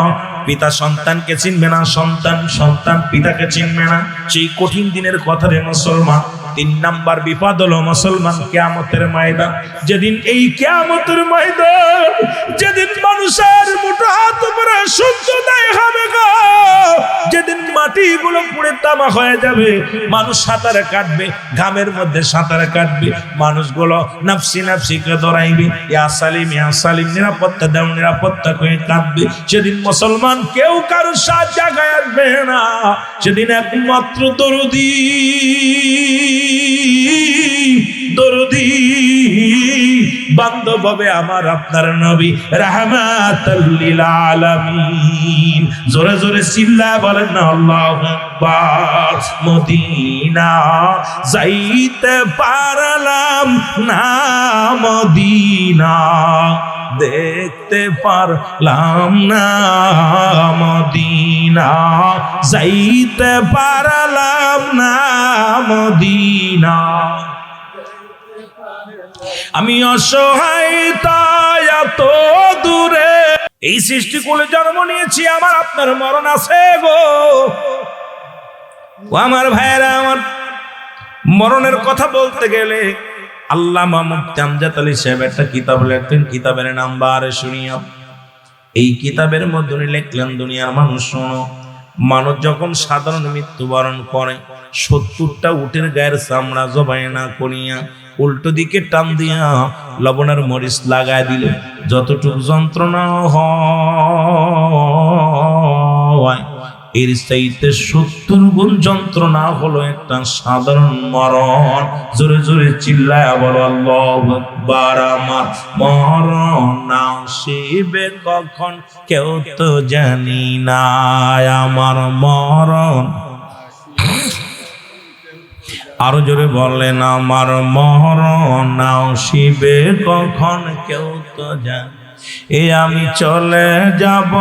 পিতা সন্তানকে চিনবে না, সন্তান পিতাকে চিনবে না। সেই কঠিন দিনের কথা রে মুসলমান, তিন নাম্বার বিপদ হলো মুসলমান কিয়ামতের ময়দান। যেদিন এই কিয়ামতের ময়দান, যেদিন মানুষের মুঠো হাত উপরে সূর্যোদয় হবে গো, যেদিন মাটিগুলো পুড়ে তামা হয়ে যাবে, মানুষ সাঁতারে কাটবে, ঘামের মধ্যে সাঁতারে কাটবে, মানুষগুলো নাফসি নাফসি কে দৌড়াইবে, ইয়া সালিম ইয়া সালিম, নিরাপত্তা দাও নিরাপত্তা করে কাঁদবে। সেদিন মুসলমান কেউ কারো সাহায্য আসবে না, সেদিন একমাত্র দরদি দরদি বান্ধব হবে আমার আপনার নবী রাহমাতুল লিল আলামিন। জোরে জোরে চিল্লায় বলেন না আল্লাহু আকবার। মদিনা যাইতে পারলাম না, মদিনা দেখতে পারলাম না, মদিনা যাইতে পারলাম না, মদিনা আমি অসহায় তাই এত দূরে। এই সৃষ্টি কুলে জন্ম নিয়েছি, আমার আপনার মরণ আছে গো। ও আমার ভাইয়েরা, আমার মরণের কথা বলতে গেলে আল্লামা মুফতি আমজাদ আলী সাহেব একটা কিতাব লিখতেন, কিতাবের নাম বারে শুনিয়া। এই কিতাবের মধ্যে লিখলেন, দুনিয়ার মানুষ শোনো, মানুষ যখন সাধারণ মৃত্যুবরণ করে 70টা উটের গায়ের চামড়া জবাই না করিয়া উল্টো দিকে টান দিয়া লবণের মরিচ লাগায় দিলে যতটুকু যন্ত্রণা হয়, এর চাইতে 70 গুণ যন্ত্রণা হলো একটা সাধারণ মরণ। জোরে জোরে চিল্লায় বলো আল্লাহু আকবার। আমার মরণ আসিবে কখন কেউ তো জানি না, আমার মরণ। আরো জোরে বললেন, আমার মরণ আসিবে কখন কেউ তো জানি। এ আমি চলে যাব,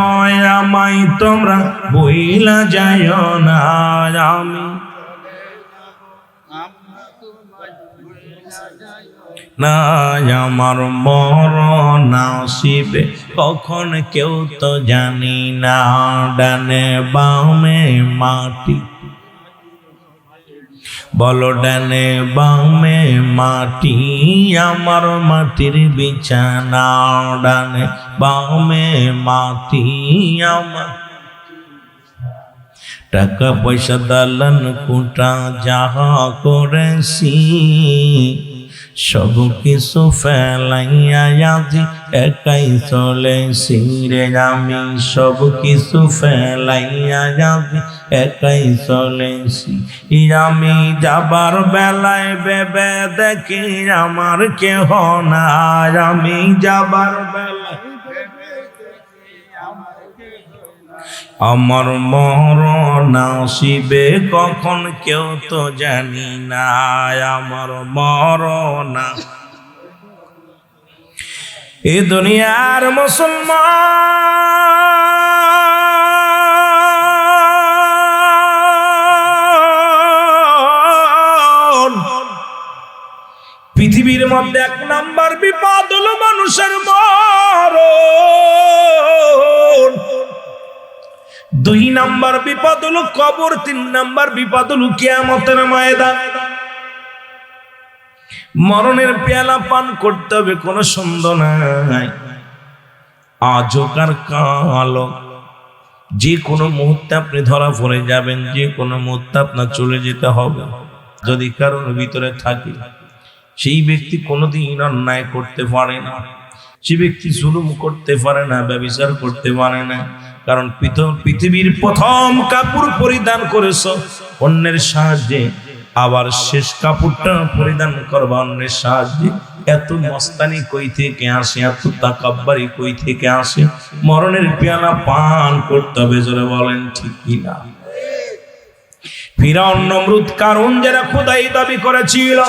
আমায় তোমরা ভুইলা যাইও না, আমি না, আমার মরণ আসিবে কখন কেউ তো জানি না। ডানে বামে মাটি, বলো ডানে বামে মাটি, আমার মাটির বিছানা। ডানে বামে মাটি আমার, টাকা পয়সা দালান কোটা যাহা করেছি সব কিছু ফেলাইয়া আজি একাই চলেছি রে। আমি সব কিছু ফেলাইয়া আজি একাই চলেছি। আমি যাবার বেলায় ভেবে দেখি আমার কেহ নাই, আমি যাবার বেলায় আমার মরণ আসিবে কখন কেউ তো জানি না, আমার মরণ। এ দুনিয়ার মুসলমান, পৃথিবীর মধ্যে 1 নাম্বার বিপদ হলো মানুষের মরণ, 2 নাম্বার বিপদ হলো কবর, 3 নাম্বার বিপদ হলো কিয়ামতের ময়দান। মরণের পেয়ালা পান করতে হবে, কোনো সন্দেহ নাই। আজকার কালো যে কোনো মুহূর্তে আপনি ধরা পড়ে যাবেন, যে কোনো মুহূর্তে আপনার চলে যেতে হবে। যদি কারোর ভিতরে থাকে সেই ব্যক্তি কোনোদিন অন্যায় করতে পারে না, সে ব্যক্তি জুলুম করতে পারে না, ব্যভিচার করতে পারে না। কারণ পৃথিবীর প্রথম কাপড় পরিধান করেছ অন্যের সাহায্যে, আবার শেষ কাপড়টা পরিধান করবা অন্যের সাহায্যে। এত মস্তানি কই থেকে আসে, এত তাকাব্বারি কই থেকে আসে? মরণের পেয়ালা পান করতে হবে, জোরে বলেন ঠিক কিনা? ফিরআউন, নমরুদ, কারুন যারা খোদাই দাবি করেছিল,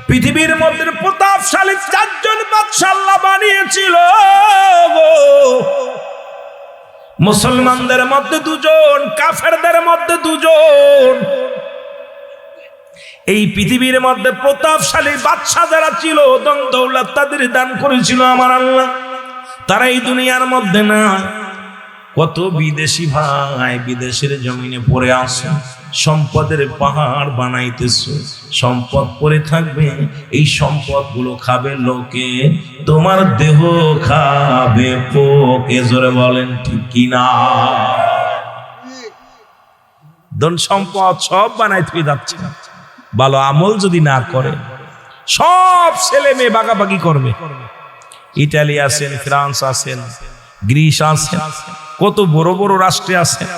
পৃথিবীর মধ্যে প্রতাপশালী 4 জন বাদশা আল্লাহ বানিয়েছিল। মুসলমানদের মধ্যে 2 জন, কাফেরদের মধ্যে 2 জন। এই পৃথিবীর মধ্যে প্রতাপশালী বাদশা যারা ছিল, ধন দৌলত তাদের দান করেছিল আমার আল্লাহ। তারা এই দুনিয়ার মধ্যে না, কত বিদেশি ভাই বিদেশের জমিনে পড়ে আসে, সম্পদের পাহাড় বানাইতেছে, সম্পদ পড়ে থাকবে, এই সম্পদ গুলো খাবে লোকে, তোমার দেহ খাবে পোকে। জোরে বলেন ঠিক কিনা? ধন সম্পদ সব বানাই তুই যাচ্ছে, ভালো আমল যদি না করে সব ছেলে মেয়ে বাগাবাগি করবে। ইটালি আছেন, ফ্রান্স আছেন, গ্রিস আছেন, কত বড় বড় রাষ্ট্রে আছেন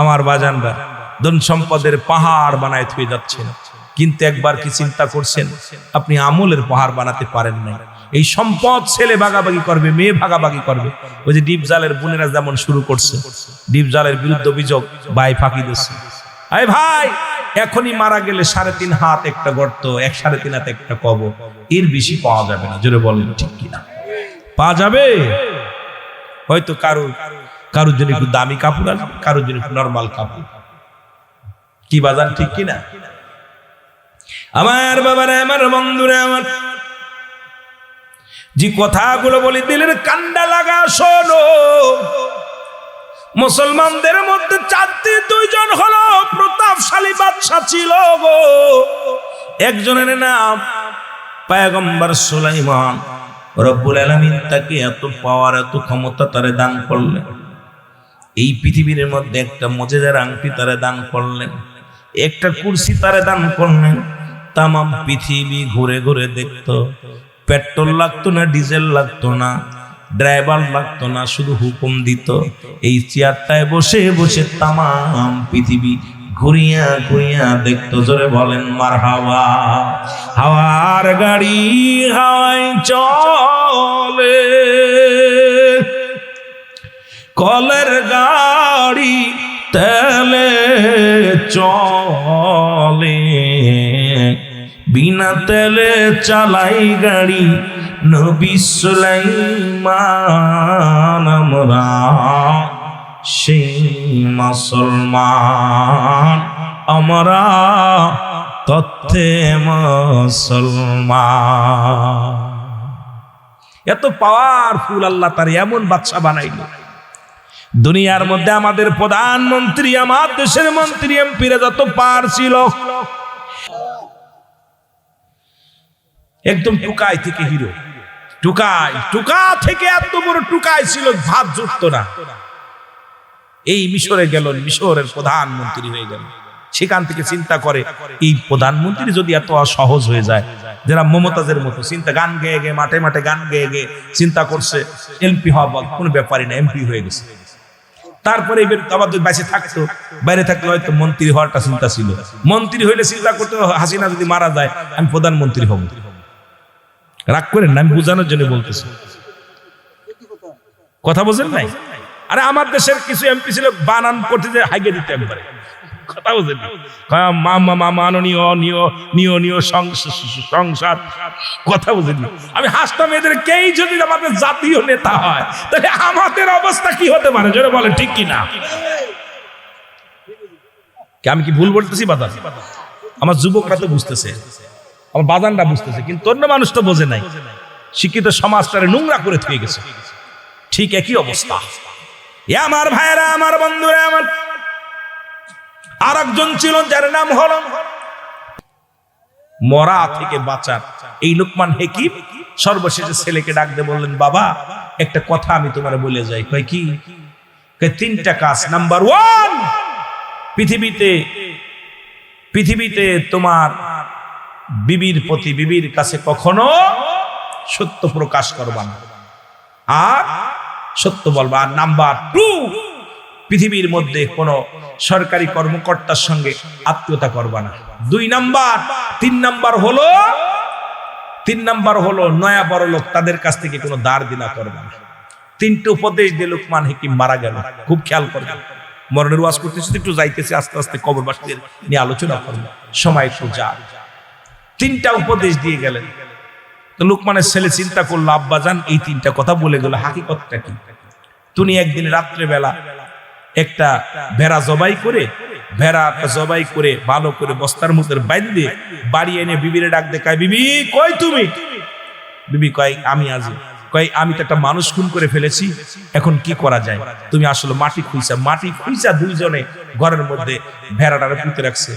আমার বাজানরা, ধন সম্পদের পাহাড় বানায় থুয়ে যাচ্ছেন, কিন্তু একবার কি চিন্তা করছেন আপনি আমলের পাহাড় বানাতে পারেন নাই? এই সম্পদ ছেলে ভাগাভাগি করবে, মেয়ে ভাগাভাগি করবে। ওই যে ডিপ জালের বোনেরা যেমন শুরু করছে, ডিপ জালের বিরুদ্ধে অভিযোগ, ভাই ফাঁকি দিচ্ছে, আরে ভাই এখনই মারা গেলে 3.5 হাত একটা গর্ত, 3.5 হাত একটা কবর, এর বেশি পাওয়া যাবে না। জোরে বলেন ঠিক কিনা? পাওয়া যাবে? হয়তো কারোর জন্য একটু দামি কাপড় আসবে, কারোর জন্য একটু নর্মাল কাপড়। কি বাজান ঠিক কিনা? আমার বাবারা, আমার বন্ধুরা, আমার যে কথাগুলো বলি দিলের কান্ডা লাগা শোনো। মুসলমানদের মধ্যে 4 জন হলো প্রতাপশালী বাদশা ছিল গো। একজনের নাম পয়গম্বর সুলাইমান। রব্বুল আলামিন তাকে এত পাওয়ার, এত ক্ষমতা তারে দান করলেন। এই পৃথিবীর মধ্যে একটা মুজিজার আংটি তারে দান করলেন, একটা কুরসি তারে দান করলেন। তামাম পৃথিবী ঘুরে ঘুরে দেখতো, পেট্রোল লাগতো না, ডিজেল লাগতো না, ড্রাইভার লাগতো না, শুধু হুকুম দিত। এই চেয়ারটায় বসে বসে তামাম পৃথিবী ঘুরিয়া ঘুরিয়া দেখতো। জোরে বলেন মারহাবা। হাওয়ার গাড়ি হাওয়ায় চলে, কলের গাড়ি তেলে চলে, বিনা তেলে চালাই গাড়ি নবী সুলাইমান। আমরা সেই মুসলমান, আমরা তথ্যে মুসলমান। এত পাওয়ারফুল আল্লাহ তার এমন বাদশা বানাইল। দুনিয়ার মধ্যে আমাদের প্রধানমন্ত্রী, আমার দেশের মন্ত্রী, এমপিরা যত পার ছিল, একদম টুকাই থেকে হিরো, টুকা থেকে এত বড় টুকাই ছিল, ভাত জুটতো না। এই মিশরে গেল, মিশরের প্রধানমন্ত্রী হয়ে গেল। সেখান থেকে চিন্তা করে এই প্রধানমন্ত্রী যদি এত সহজ হয়ে যায়, যারা মমতাজের মতো চিন্তা, গান গেয়ে গেয়ে মাঠে মাঠে গান গেয়ে গেয়ে চিন্তা করছে এমপি হওয়া কোনো ব্যাপারই না, এমপি হয়ে গেছে। তারপরে আবার বাইরে থাকতো, বাইরে থাকলে হয়তো মন্ত্রী হওয়ারটা চিন্তা ছিল। মন্ত্রী হইলে চিন্তা করতে, হাসিনা যদি মারা যায় আমি প্রধানমন্ত্রী হব। রাগ করেন না, আমি বোঝানোর জন্য বলতেছি, কথা বোঝেন নাই? আরে আমার দেশের কিছু এমপি ছিল বানান করতে যে হাইগে দিতে একবারে, কথা বোঝেন না? মাননীয় নিয় সংসদ, কথা বোঝেন না? আমি হাসতাম, এদের কেই যদি আমাদের জাতীয় নেতা হয় তাহলে আমাদের অবস্থা কি হতে পারে? জোরে বলেন ঠিক কিনা? আমি কি ভুল বলতেছি বাদান? আমার যুবকরা তো বুঝতেছে, আমার বাদানরা বুঝতেছে, কিন্তু অন্য মানুষ তো বোঝে নাই। শিক্ষিত সমাজটারে নোংরা করে থুয়ে গেছে। ঠিক একই অবস্থা। আমার ভাইয়েরা, আমার বন্ধুরা, আমার আর একজন ছিল যার নাম হলো মরা থেকে বাঁচার এই লোকমান হাকিম। সর্বশেষে ছেলেকে ডাক দিয়ে বললেন, বাবা একটা কথা আমি তোমার বলে যাই। কয় কি? 3টা কাজ। নাম্বার 1, পৃথিবীতে তোমার বিবির প্রতি, বিবির কাছে কখনো সত্য প্রকাশ করবা না, আর সত্য বলবা। আর নাম্বার 2, পৃথিবীর মধ্যে কোন সরকারি কর্মকর্তার সঙ্গে আত্মীয়তা করবা না। 2 নাম্বার। 3 নাম্বার হলো নয়া বড় লোক, তাদের কাছ থেকে কোনো ধার দিনা করবা না। 3টে উপদেশ দিয়ে লোকমান হাকিম মারা গেল। খুব খেয়াল করবেন, মরণের ওয়াজ করতেছি, একটু যাইতেছি, আস্তে আস্তে কবরবাসীদের নিয়ে আলোচনা করবো, সময় একটু যা। 3টা উপদেশ দিয়ে গেলেন। তো লোকমানের ছেলে চিন্তা করলো, আব্বাজান এই 3টা কথা বলে গেল, হাকিকতটা কি? তুমি একদিন রাত্রে বেলা একটা ভেড়া জবাই করে ভালো করে বস্তার মধ্যে বাইন্ধে বাড়ি এনে বিবিরে ডাক দেখায়, বিবি কই তুমি? বিবি কয় আমি আছি। কয় আমি তো একটা মানুষ খুন করে ফেলেছি, এখন কি করা যায়? তুমি আসলে মাটি খুঁজা দুইজনে ঘরের মধ্যে ভেড়াটারে পুঁতে রাখছে।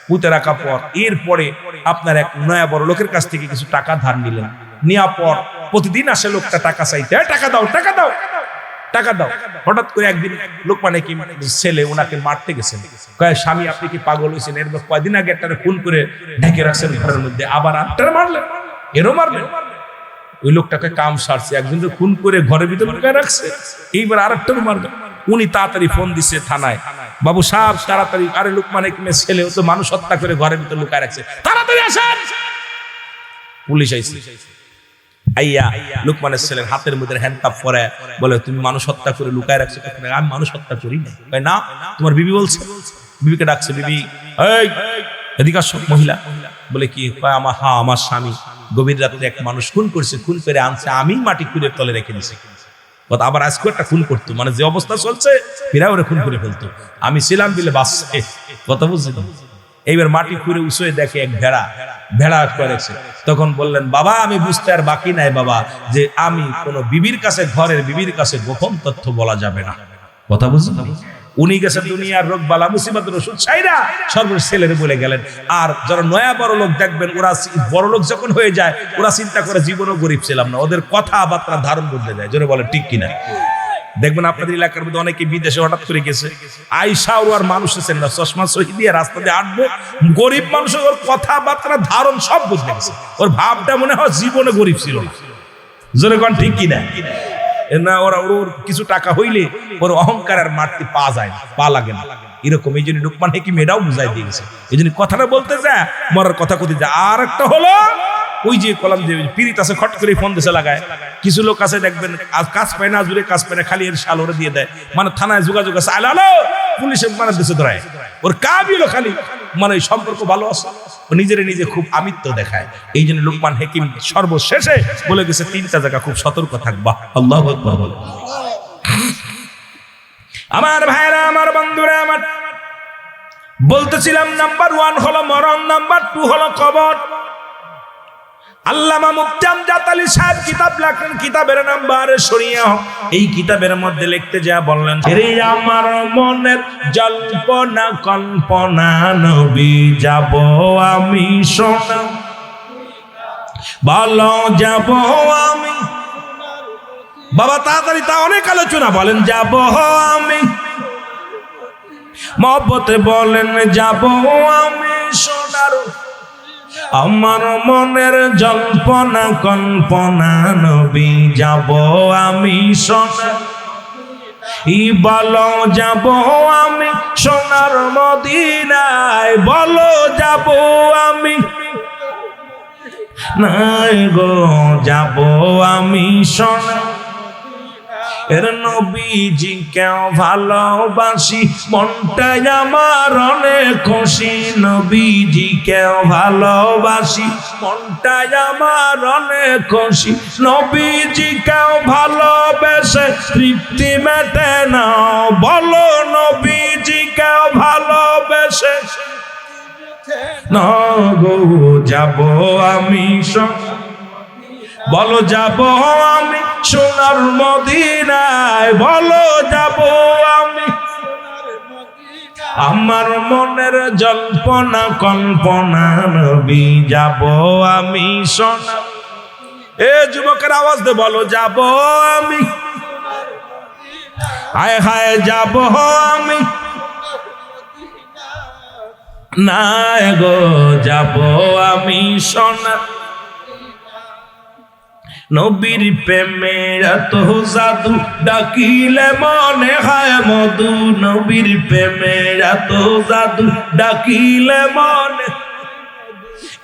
পুঁতে রাখার পর এরপরে আপনার এক নয়া বড় লোকের কাছ থেকে কিছু টাকা ধার নিলেন। নেওয়ার পর প্রতিদিন আসে লোকটা টাকা চাইতে, টাকা দাও টাকা দাও টাকা দাও। হঠাৎ করে একদিন লোকমান হাকিম ছেলে ওনাকে মারতে গেছেন। কয় স্বামী আপনি কি পাগল হয়েছেন? এর কয়দিন আগে একটা খুন করে ঢেকে রাখছেন ঘরের মধ্যে, আবার আটটা মারলেন, এরও মারলেন। ওই লোকটাকে কাম সারছে, একজন খুন করে ঘরের ভিতরে লুকায় রাখছে, এইবার আরেকটারও মারবে। উনি তাড়াতাড়ি ফোন দিচ্ছে থানায়, বাবু সাহেব তাড়াতাড়ি, আরে লোকমান হাকিমের ছেলে ও তো মানুষ হত্যা করে ঘরের ভিতরে লুকায় রাখছে, তাড়াতাড়ি আসেন। পুলিশ আইছে, আইয়া লোকমানের ছেলের হাতের মধ্যে হ্যান্ডকাপ পরে বলে তুমি মানুষ হত্যা করে লুকায় রাখছো। আমি মানুষ হত্যা করি না। তোমার বিবি বলছে। বিবিকে ডাকছে, বিবি এই এদিকে আসো। মহিলা বলে কি? আমার স্বামী গভীর রাত্রে এক মানুষ খুন করছে, খুন করে আনছে, আমি মাটি খুঁড়ে তলে রেখে দিছি। আবার আজকে একটা খুন করতো, মানে যে অবস্থা চলছে ফিরা ওরে খুন করে ফেলতো, আমি ছিলাম বিলে বাঁচছে। কথা বুঝলি? এইবার মাটি খুঁড়ে উঁচুয়ে দেখে এক ভেড়া করেছে। তখন বললেন, বাবা আমি বুঝতে আর বাকি নাই বাবা, যে আমি কোন বিবির কাছে, ঘরের বিবির কাছে গোপন তথ্য বলা যাবে না। কথা বুঝলেন? উনি গেছে দুনিয়ার রোগ বালা মুসিবতের ওষুধ ছাইরা সর্বশেষ ছেলেরে বলে গেলেন। আর যারা নয়া বড় লোক দেখবেন, ওরা বড় লোক যখন হয়ে যায় ওরা চিন্তা করে জীবনও গরিব ছিলাম না, ওদের কথাবার্তা ধারণ বদলে যায়। জোরে বলেন ঠিক কিনা? দেখবেন আপনাদের এলাকার মধ্যে অনেকে বিদেশে হঠাৎ করে গেছে, আইসা ও আর মানুষ আছেন না, চশমা সহি দিয়ে রাস্তা দিয়ে হাঁটবো, গরিব মানুষের ওর কথাবার্তা ধারণ সব বদলে গেছে। ওর ভাবটা মনে হয় জীবনে গরিব ছিল না। জোরে কোন ঠিক কিনা? না ওর কিছু টাকা হইলে ওর অহংকার আর মারতে পা যায় না, পা লাগে না, এরকম। এই জন্য লোকমান হাকিম এটাও বুঝাই দিয়ে গেছে। এই জন্য কথাটা বলতে যায়, মরার কথা কথি যায়। আর একটা হলো ওই যে কলাম যে পিরিত আছে, খট করে ফোন দেশে লাগায়। কিছু লোক আছে দেখবেন কাজ পায় না, জুড়ে কাজ পায় না, খালি এর শাল ওরে দিয়ে দেয়, মানে থানায় যোগাযোগ আছে, আলো পুলিশে মানে দেশে ধরায়। ওর কাবি হলো খালি মানে সম্পর্ক ভালো আছে, নিজে খুব আমিত্ব দেখায়। এই জন্য লোকমান হাকিম সর্বশেষে বলে গেছে তিনটা জায়গা খুব সতর্ক থাকবা। আল্লাহু আকবার বলে। আমার ভাইরা, আমার বন্ধুরা, আমার বলতেছিলাম, নাম্বার 1 হলো মরণ, নাম্বার 2 হলো কবর। আল্লামা মুফতি আমজাদ আলী সাহেব কিতাব লেখেন, কিতাবের নাম্বার শরিয়া। এই কিতাবের মধ্যে লিখতে যা বললেন, রে আমার মনের জল্পনা কল্পনা নবী যাব আমি সোনা, বলো যাব আমি। বাবা তাড়াতাড়ি, তা অনেক আলোচনা, বলেন যাব আমি মহব্বতে, বলেন যাব আমি সোনার। আমার মনের জল্পনা কল্পনা নবী যাব আমি সোনা, বলো যাব আমি সোনার মদিনায়, বলো যাব আমি নাই গো, যাব আমি সোনা। এর নবীজি কেউ ভালোবাসি, মনটাই আমার অনেক খুশি। নবীজি কেউ ভালোবাসি, মনটাই আমার অনেক খুশি। নবীজি কেউ ভালোবেসে তৃপ্তি মেটে না, বলো নবীজি কেউ ভালোবেসে না গো, যাব আমি সোনা, বলো যাব আমি সোনার মদিনায়, বলো যাব আমি। আমার মনের জল্পনা কল্পনা নবী যাব আমি সোনা। এ যুবকের আওয়াজ দে, বলো যাব আমি, হায় হায় যাব আমি না গো, যাব আমি সোনা। নবীর প্রেমে এত জাদু, ডাকিলে মনে হয় মধু। নবীর প্রেমে এত জাদু, ডাকিলে মনে,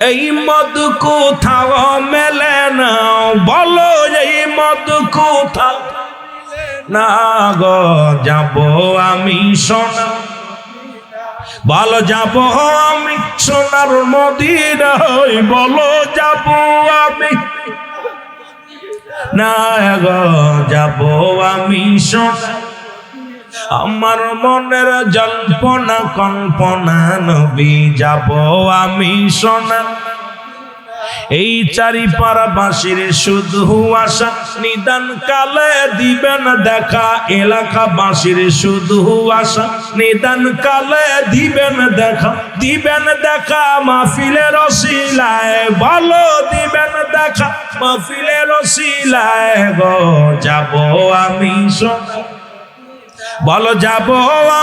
এই মধু কোথাও মেলে না, বলো এই মধু কোথাও না গো, যাব আমি সোনা, বলো যাব আমি সোনার মদিনায়, বলো যাব আমি না গো, যাব আমি সোনা। আমার মনের জল্পনা কল্পনা নবী যাব আমি সোনা। এই চারিপাড়া বাঁশির শুধু আশা, নিদান কালে দিবেন দেখা। এলাকা বাঁশির শুধু আশা, নিদান কালে দিবেন দেখা। দিবেন দেখা মাহফিলের ওসিলায়, ভালো দিবেন দেখা মাহফিলের ওসিলায় গো। যাব আমি বলো যাব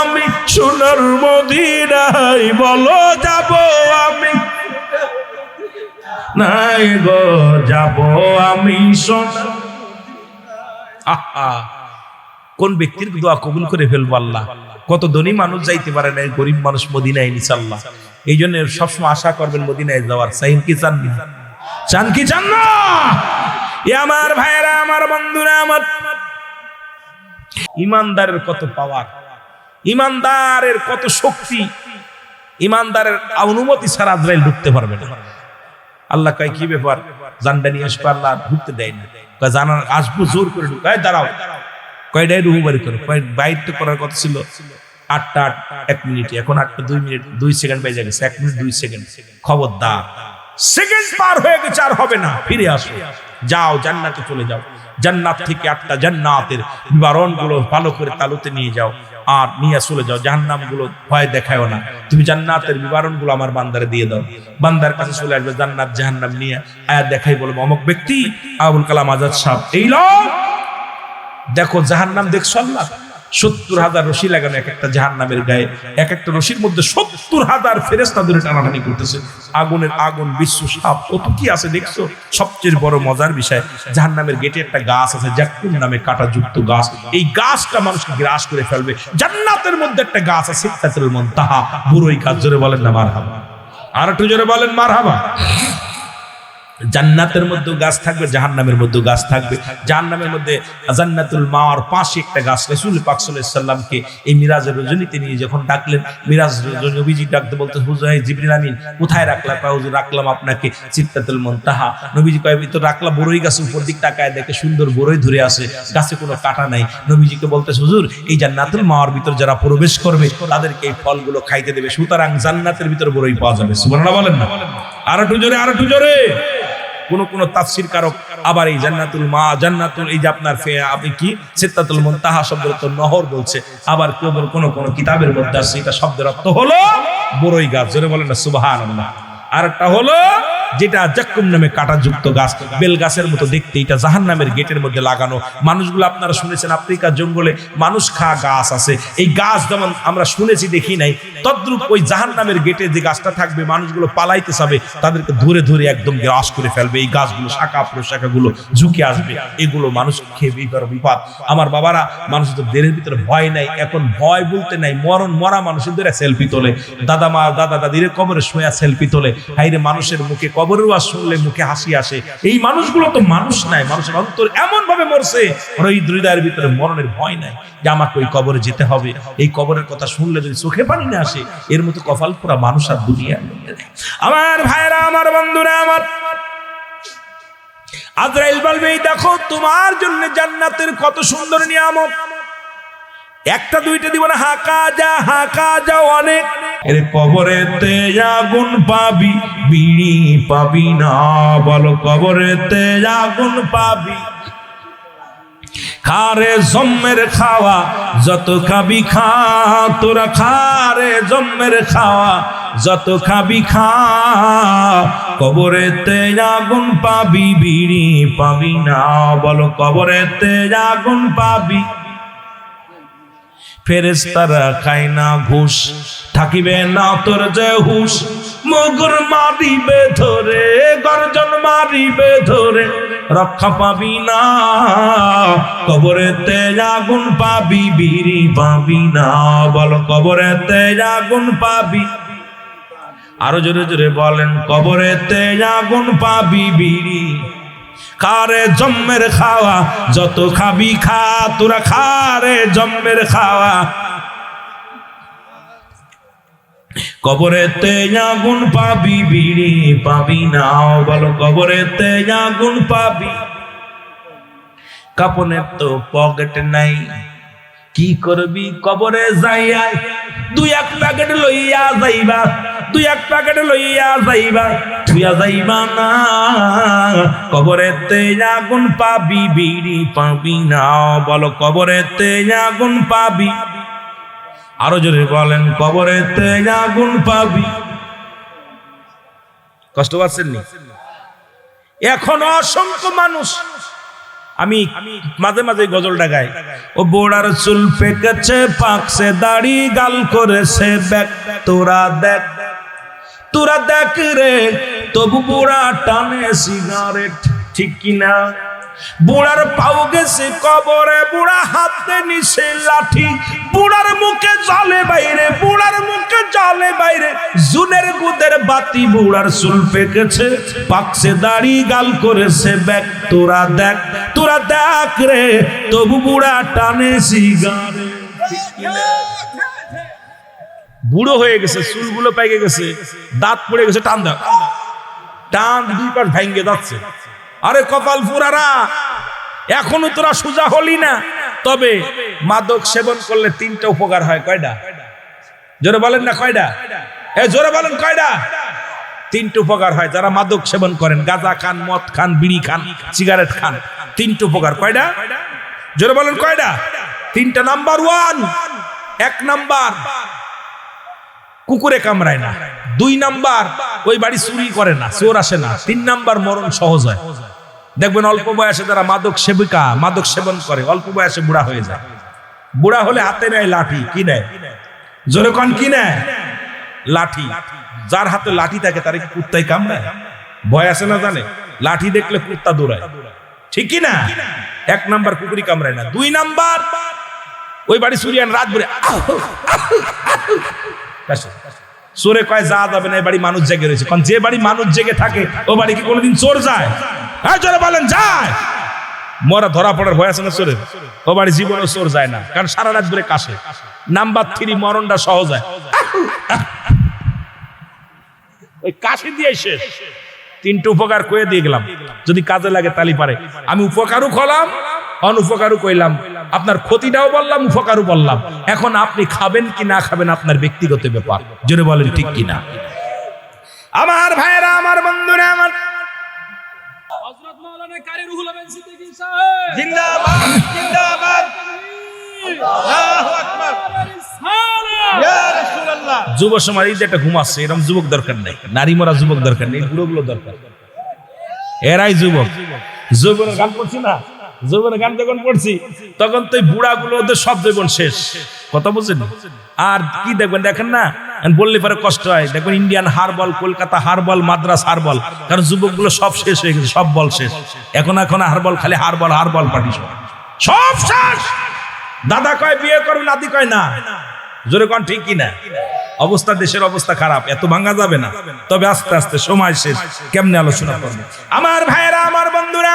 আমি সোনার মদিনায়, বলো যাব আমি নাই গো, যাব আমি সোনার। আহা, কোন ব্যক্তির দোয়া কবুল করে ফেলবো আল্লাহ। কত ধনী মানুষ যাইতে পারে না, গরিব মানুষ মদিনায় ইনশাআল্লাহ। এই জন্য সবসময় আশা করবেন মদিনায় যাওয়ার। চাইন কি চান না? চান কি চান না? এ আমার ভাইরা, আমার বন্ধুরা, আমার ইমানদারের কত পাওয়ার, ইমানদারের কত শক্তি। ইমানদারের অনুমতি ছাড়া আজরাইল ঢুকতে পারবে না। আল্লাহ কয় কি ব্যাপার, জানটা নিয়ে আসবে, আল্লাহ ঢুকতে দেয় না। কয় জানার আসবো, জোর করে ঢুকায়, দাঁড়াও। কয়টাই রুহু বাড়ি করে, বাইর তো করার কথা ছিল 8টা 1 মিনিট, এখন 8টা 2 মিনিট 2 সেকেন্ড বেজে গেছে। 1 মিনিট 2 সেকেন্ড। খবরদার, সেকেন্ড পার হয়ে গেছে, আর হবে না। ফিরে আসো, যাও জান্নাতে চলে যাও। জান্নাত থেকে 8টা জান্নাতের বিবরণ গুলো ভালো করে তালুতে নিয়ে যাও, আর নিয়ে চলে যাও। জাহান্নাম গুলো ভয় দেখায়ও না, তুমি জান্নাতের বিবরণ গুলো আমার বান্দারে দিয়ে দাও। বান্দার কাছে চলে আসবে জান্নাত জাহান্নাম নিয়ে, আয়াত দেখাই বলবো অমুক ব্যক্তি আবুল কালাম আজাদ সাহেব, এই লোক দেখো জাহান্নাম দেখছো, আল্লাহ 70,000 রশি লাগানো এক একটা জাহান্নামের গায়ে। এক একটা রশির মধ্যে 70,000 ফেরেশতা ধরে টানাটানি করতেছে। আগুনের আগুন, বিশ্ব সাপ, কত কি আছে দেখছো। সবচেয়ে বড় মজার বিষয়, জাহান্নামের গেটে একটা গাছ আছে, জাক্কুম নামে কাঁটাযুক্ত গাছ। এই গাছটা মানুষকে গ্রাস করে ফেলবে। জান্নাতের মধ্যে একটা গাছ আছে, সিদরাতুল মুনতাহা, বুড়োই গাছ। জোরে বলেন না মারহাবা, আর একটু জোরে বলেন মারহাবা। জান্নাতের মধ্যে গাছ থাকবে, জাহান্নামের মধ্যে গাছ থাকবে। জাহান্নামের মধ্যে জান্নাতুল মাওয়ার পাশে একটা গাছ। রাসূল পাক সাল্লাল্লাহু আলাইহি সাল্লামকে এই মিরাজের রজনীতে নিয়ে যখন ডাকলেন, মিরাজ নবীজি ডাকতে বলতে, হুজুর জিবরিল আমিন কোথায় রাখলাম? হুজুর রাখলাম আপনাকে সিদরাতুল মুনতাহা। নবীজি কয় তো রাখলা বড়ই গাছের উপর দিক তাকায় দেখে সুন্দর বড়ই ধরে আছে, গাছে কোনো কাঁটা নাই। নবীজিকে বলতে, হুজুর এই জান্নাতুল মাওয়ার ভিতর যারা প্রবেশ করবে তাদেরকে এই ফলগুলো খাইতে দেবে, সুতরাং জান্নাতের ভিতর বড়ই পাওয়া যাবে। সুবহানাল্লাহ বলেন না? আর একটু জোরে, আর একটু জোরে। কোন তাফসীর কারক আবার এই জান্নাতুল মা, জান্নাতুল এই যে আপনার আপনি কি সিদরাতুল মুনতাহা শব্দের অর্থ নহর বলছে। আবার কোন কিতাবের মধ্যে আছে এটা শব্দের অর্থ হলো বড়ই গাছ। জোরে বলেন না সুবহানাল্লাহ। আর একটা হলো যেটা জাক্কুম নামে কাঁটাযুক্ত গাছ, বেল গাছের মতো দেখতে, এটা জাহান্নামের গেটের মধ্যে লাগানো। মানুষগুলো আপনারা শুনেছেন আফ্রিকার জঙ্গলে মানুষ খা গাছ আছে। এই গাছ যেমন আমরা শুনেছি দেখি নাই, তদ্রূপ ওই জাহান্নামের গেটে যে গাছটা থাকবে, মানুষগুলো পালাইতে যাবে, তাদেরকে ধরে ধরে একদম গ্রাস করে ফেলবে। এই গাছগুলো শাখা প্রশাখা গুলো ঝুঁকে আসবে, এগুলো মানুষ খেয়ে বিপদ। আমার বাবারা, মানুষ তো দেহের ভিতরে ভয় নাই, এখন ভয় বলতে নাই। মরা মানুষের ধরে সেলফি তোলে, দাদা মা দাদা দাদির কবরে শোয়া সেলফি তোলে। হাইরে, মানুষের মুখে কবরের ওয়াজ শুনলে মুখে হাসি আসে। এই মানুষগুলো তো মানুষ নাই, মানুষের অন্তর এমন ভাবে মরছে, ওই হৃদয়ের ভিতরে মরণের ভয় নাই যে আমাকে ওই কবরে যেতে হবে। এই কবরের কথা শুনলে যদি চোখে পানি না আসে, এর মতো কপাল পোড়া মানুষ আর দুনিয়া। আমার ভাইরা, আমার বন্ধুরা, আমার আজরাইল বলবে, দেখো তোমার জন্য জান্নাতের কত সুন্দর নিয়ামত, একটা দুইটা দিব না, হাঁকা যা অনেক। এর কবরেতে আগুন পাবি, বিড়ি পাবি না। বলো কবরেতে আগুন পাবি, খারে জম্মের খাওয়া যত খাবি খা, তোরা খারে জম্মের খাওয়া যত খাবি খা। কবরেতে আগুন পাবি, বিড়ি পাবি না। বলো কবরেতে আগুন পাবি। ফেরেশতারা খায় না ঘুষ, থাকিবে না তোর যে হুশ। মুগুর মারিবে ধরে, গর্জন মারিবে ধরে, রক্ষা পাবি না। কবরেতে আগুন পাবি, বিড়ি পাবি না। বলো কবরেতে আগুন পাবি। আরো জোরে জোরে বলেন, কবরেতে আগুন পাবি, বিড়ি খারে জম্মের খাওয়া যত খাবি খা, তোরা খারে জম্মের খাওয়া। কবরেতে আগুন পাবি, বিড়ি পাবি না। বলো কবরেতে আগুন পাবি। কাপনের তো পকেট নাই, কি করবি কবরে যাইয়া? 2-1 প্যাকেট লইয়া যাইবা, দুই এক প্যাকেটে লইয়া যাইবা, থুইয়া যাইবা না। কবরেতে আগুন পাবি, বিড়ি পাবি না। বলো কবরেতে আগুন পাবি, আরো জোরে বলেন কবরেতে আগুন পাবি। কষ্ট পাচ্ছেন নি? এখন অসংখ্য মানুষ, আমি মাঝে মাঝে গজলটা গাই, ও বুড়ার চুল পেকেছে, পাকছে দাড়ি, গাল করেছে ব্যাক, তোরা দেখ তোরা দেখ রে, তবু বুড়া টানে সিগারেট, ঠিক কিনা? বুড়ার পাও গেছে কবরে, বুড়া হাতে নিছে লাঠি, বুড়ার মুখে জলে বাইরে, বুড়ার মুখে জলে বাইরে, জুনের গুদের বাতি, বুড়ার চুল পেকেছে, পাকছে দাড়ি, গাল করেছে ব্যাক, তোরা দেখ রে, তবু বুড়া টানে সিগারেট, ঠিক কিনা? বুড়ো হয়ে গেছে, চুলগুলো পেকে গেছে, দাঁত পড়ে গেছে, টান দাও টান, দুই পাশ ভেঙে যাচ্ছে। আরে কপাল পুরারা, এখনো তোরা সোজা হলি না। তবে মাদক সেবন করলে তিনটা উপকার হয়। কয়টা? জোরে বলেন না কয়টা? জোরে বলেন কয়টা? তিনটা উপকার হয়। যারা মাদক সেবন করেন, গাঁজা খান, মদ খান, বিড়ি খান, সিগারেট খান, তিনটা উপকার। কয়টা? জোরে বলেন কয়টা? তিনটা। নাম্বার ওয়ান, এক নাম্বার কুকুরে কামড়ায় না। দুই নাম্বার ওই বাড়ি চুরি করে না, চোর আসে না। তিন নাম্বার মরণ সহজ হয়। দেখবেন অল্প বয়সে যারা মাদক সেবিকা, মাদক সেবন করে, অল্প বয়সে বুড়া হয়ে যায়। বুড়া হলে হাতে নেয় লাঠি, কি নেয়? জোরে কোন কি নেয়? লাঠি। যার হাতে লাঠি থাকে তার কি কুত্তায় কামড়ায়? ভয় আছে না জানে? লাঠি দেখলে কুত্তা দৌড়ায়, ঠিক কি না? এক নাম্বার কুকুরি কামড়ায় না। দুই নাম্বার ওই বাড়ি চুরি আন, রাত ভরে চোরে কয় যা যাবে না, এই বাড়ি মানুষ জেগে রয়েছে। কারণ যে বাড়ি মানুষ জেগে থাকে ও বাড়ি কি কোনোদিন চোর যায়? হ্যাঁ জোরে বলেন যায়? মরা ধরা পড়ার ভয় আছে না চোরের? ও বাড়ি জীবনে চোর যায় না, কারণ সারা রাত ধরে কাশে। নাম্বার থ্রি, মরণটা সহজ হয়, ওই কাশি দিয়ে শেষ। তিনটে উপকার কয়ে দিয়ে গেলাম, যদি কাজে লাগে তালি পারে। আমি উপকারও খলাম, অনুপকারও কইলাম, আপনার ক্ষতিটাও বললাম, উপকারও বললাম। এখন আপনি খাবেন কি না খাবেন আপনার ব্যক্তিগত ব্যাপার। জোরে বলেন ঠিক কিনা? আমার ভাইরা, আমার বন্ধুরা, আমার হযরত মাওলানা কারি রুহুল আমিন সিদ্দিকী সাহেব জিন্দাবাদ, জিন্দাবাদ, আল্লাহু আকবার, ইয়া রাসূলুল্লাহ। যুব সমাজ এই যে একটা ঘুমাচ্ছে, এরকম যুবক দরকার নাই। নারী মরা যুবক দরকার নেই, বুড়োগুলো দরকার। এরাই যুবক। যৌবনের গান করছি না, যৌবনের গান যখন পড়ছি তখন তো বুড়াগুলো ওদের সব জীবন শেষ। কথা বুঝছেন? আর কি দেখবেন, দেখেন না, বললে পরে কষ্ট হয়। দেখবেন ইন্ডিয়ান হারবল, কলকাতা হারবল, মাদ্রাস হারবল, কারণ যুবকগুলো সব শেষ হয়ে গেছে, সব বল শেষ। এখন হারবল, খালি হারবল, হারবল পার্টি সব শেষ। দাদা কয় বিয়ে করবে, নাতি কয় না। জোরে কোন ঠিক কিনা? অবস্থা, দেশের অবস্থা খারাপ, এত ভাঙা যাবে না। তবে আস্তে আস্তে সময় শেষ, কেমনে আলোচনা করবো। আমার ভাইয়েরা, আমার বন্ধুরা,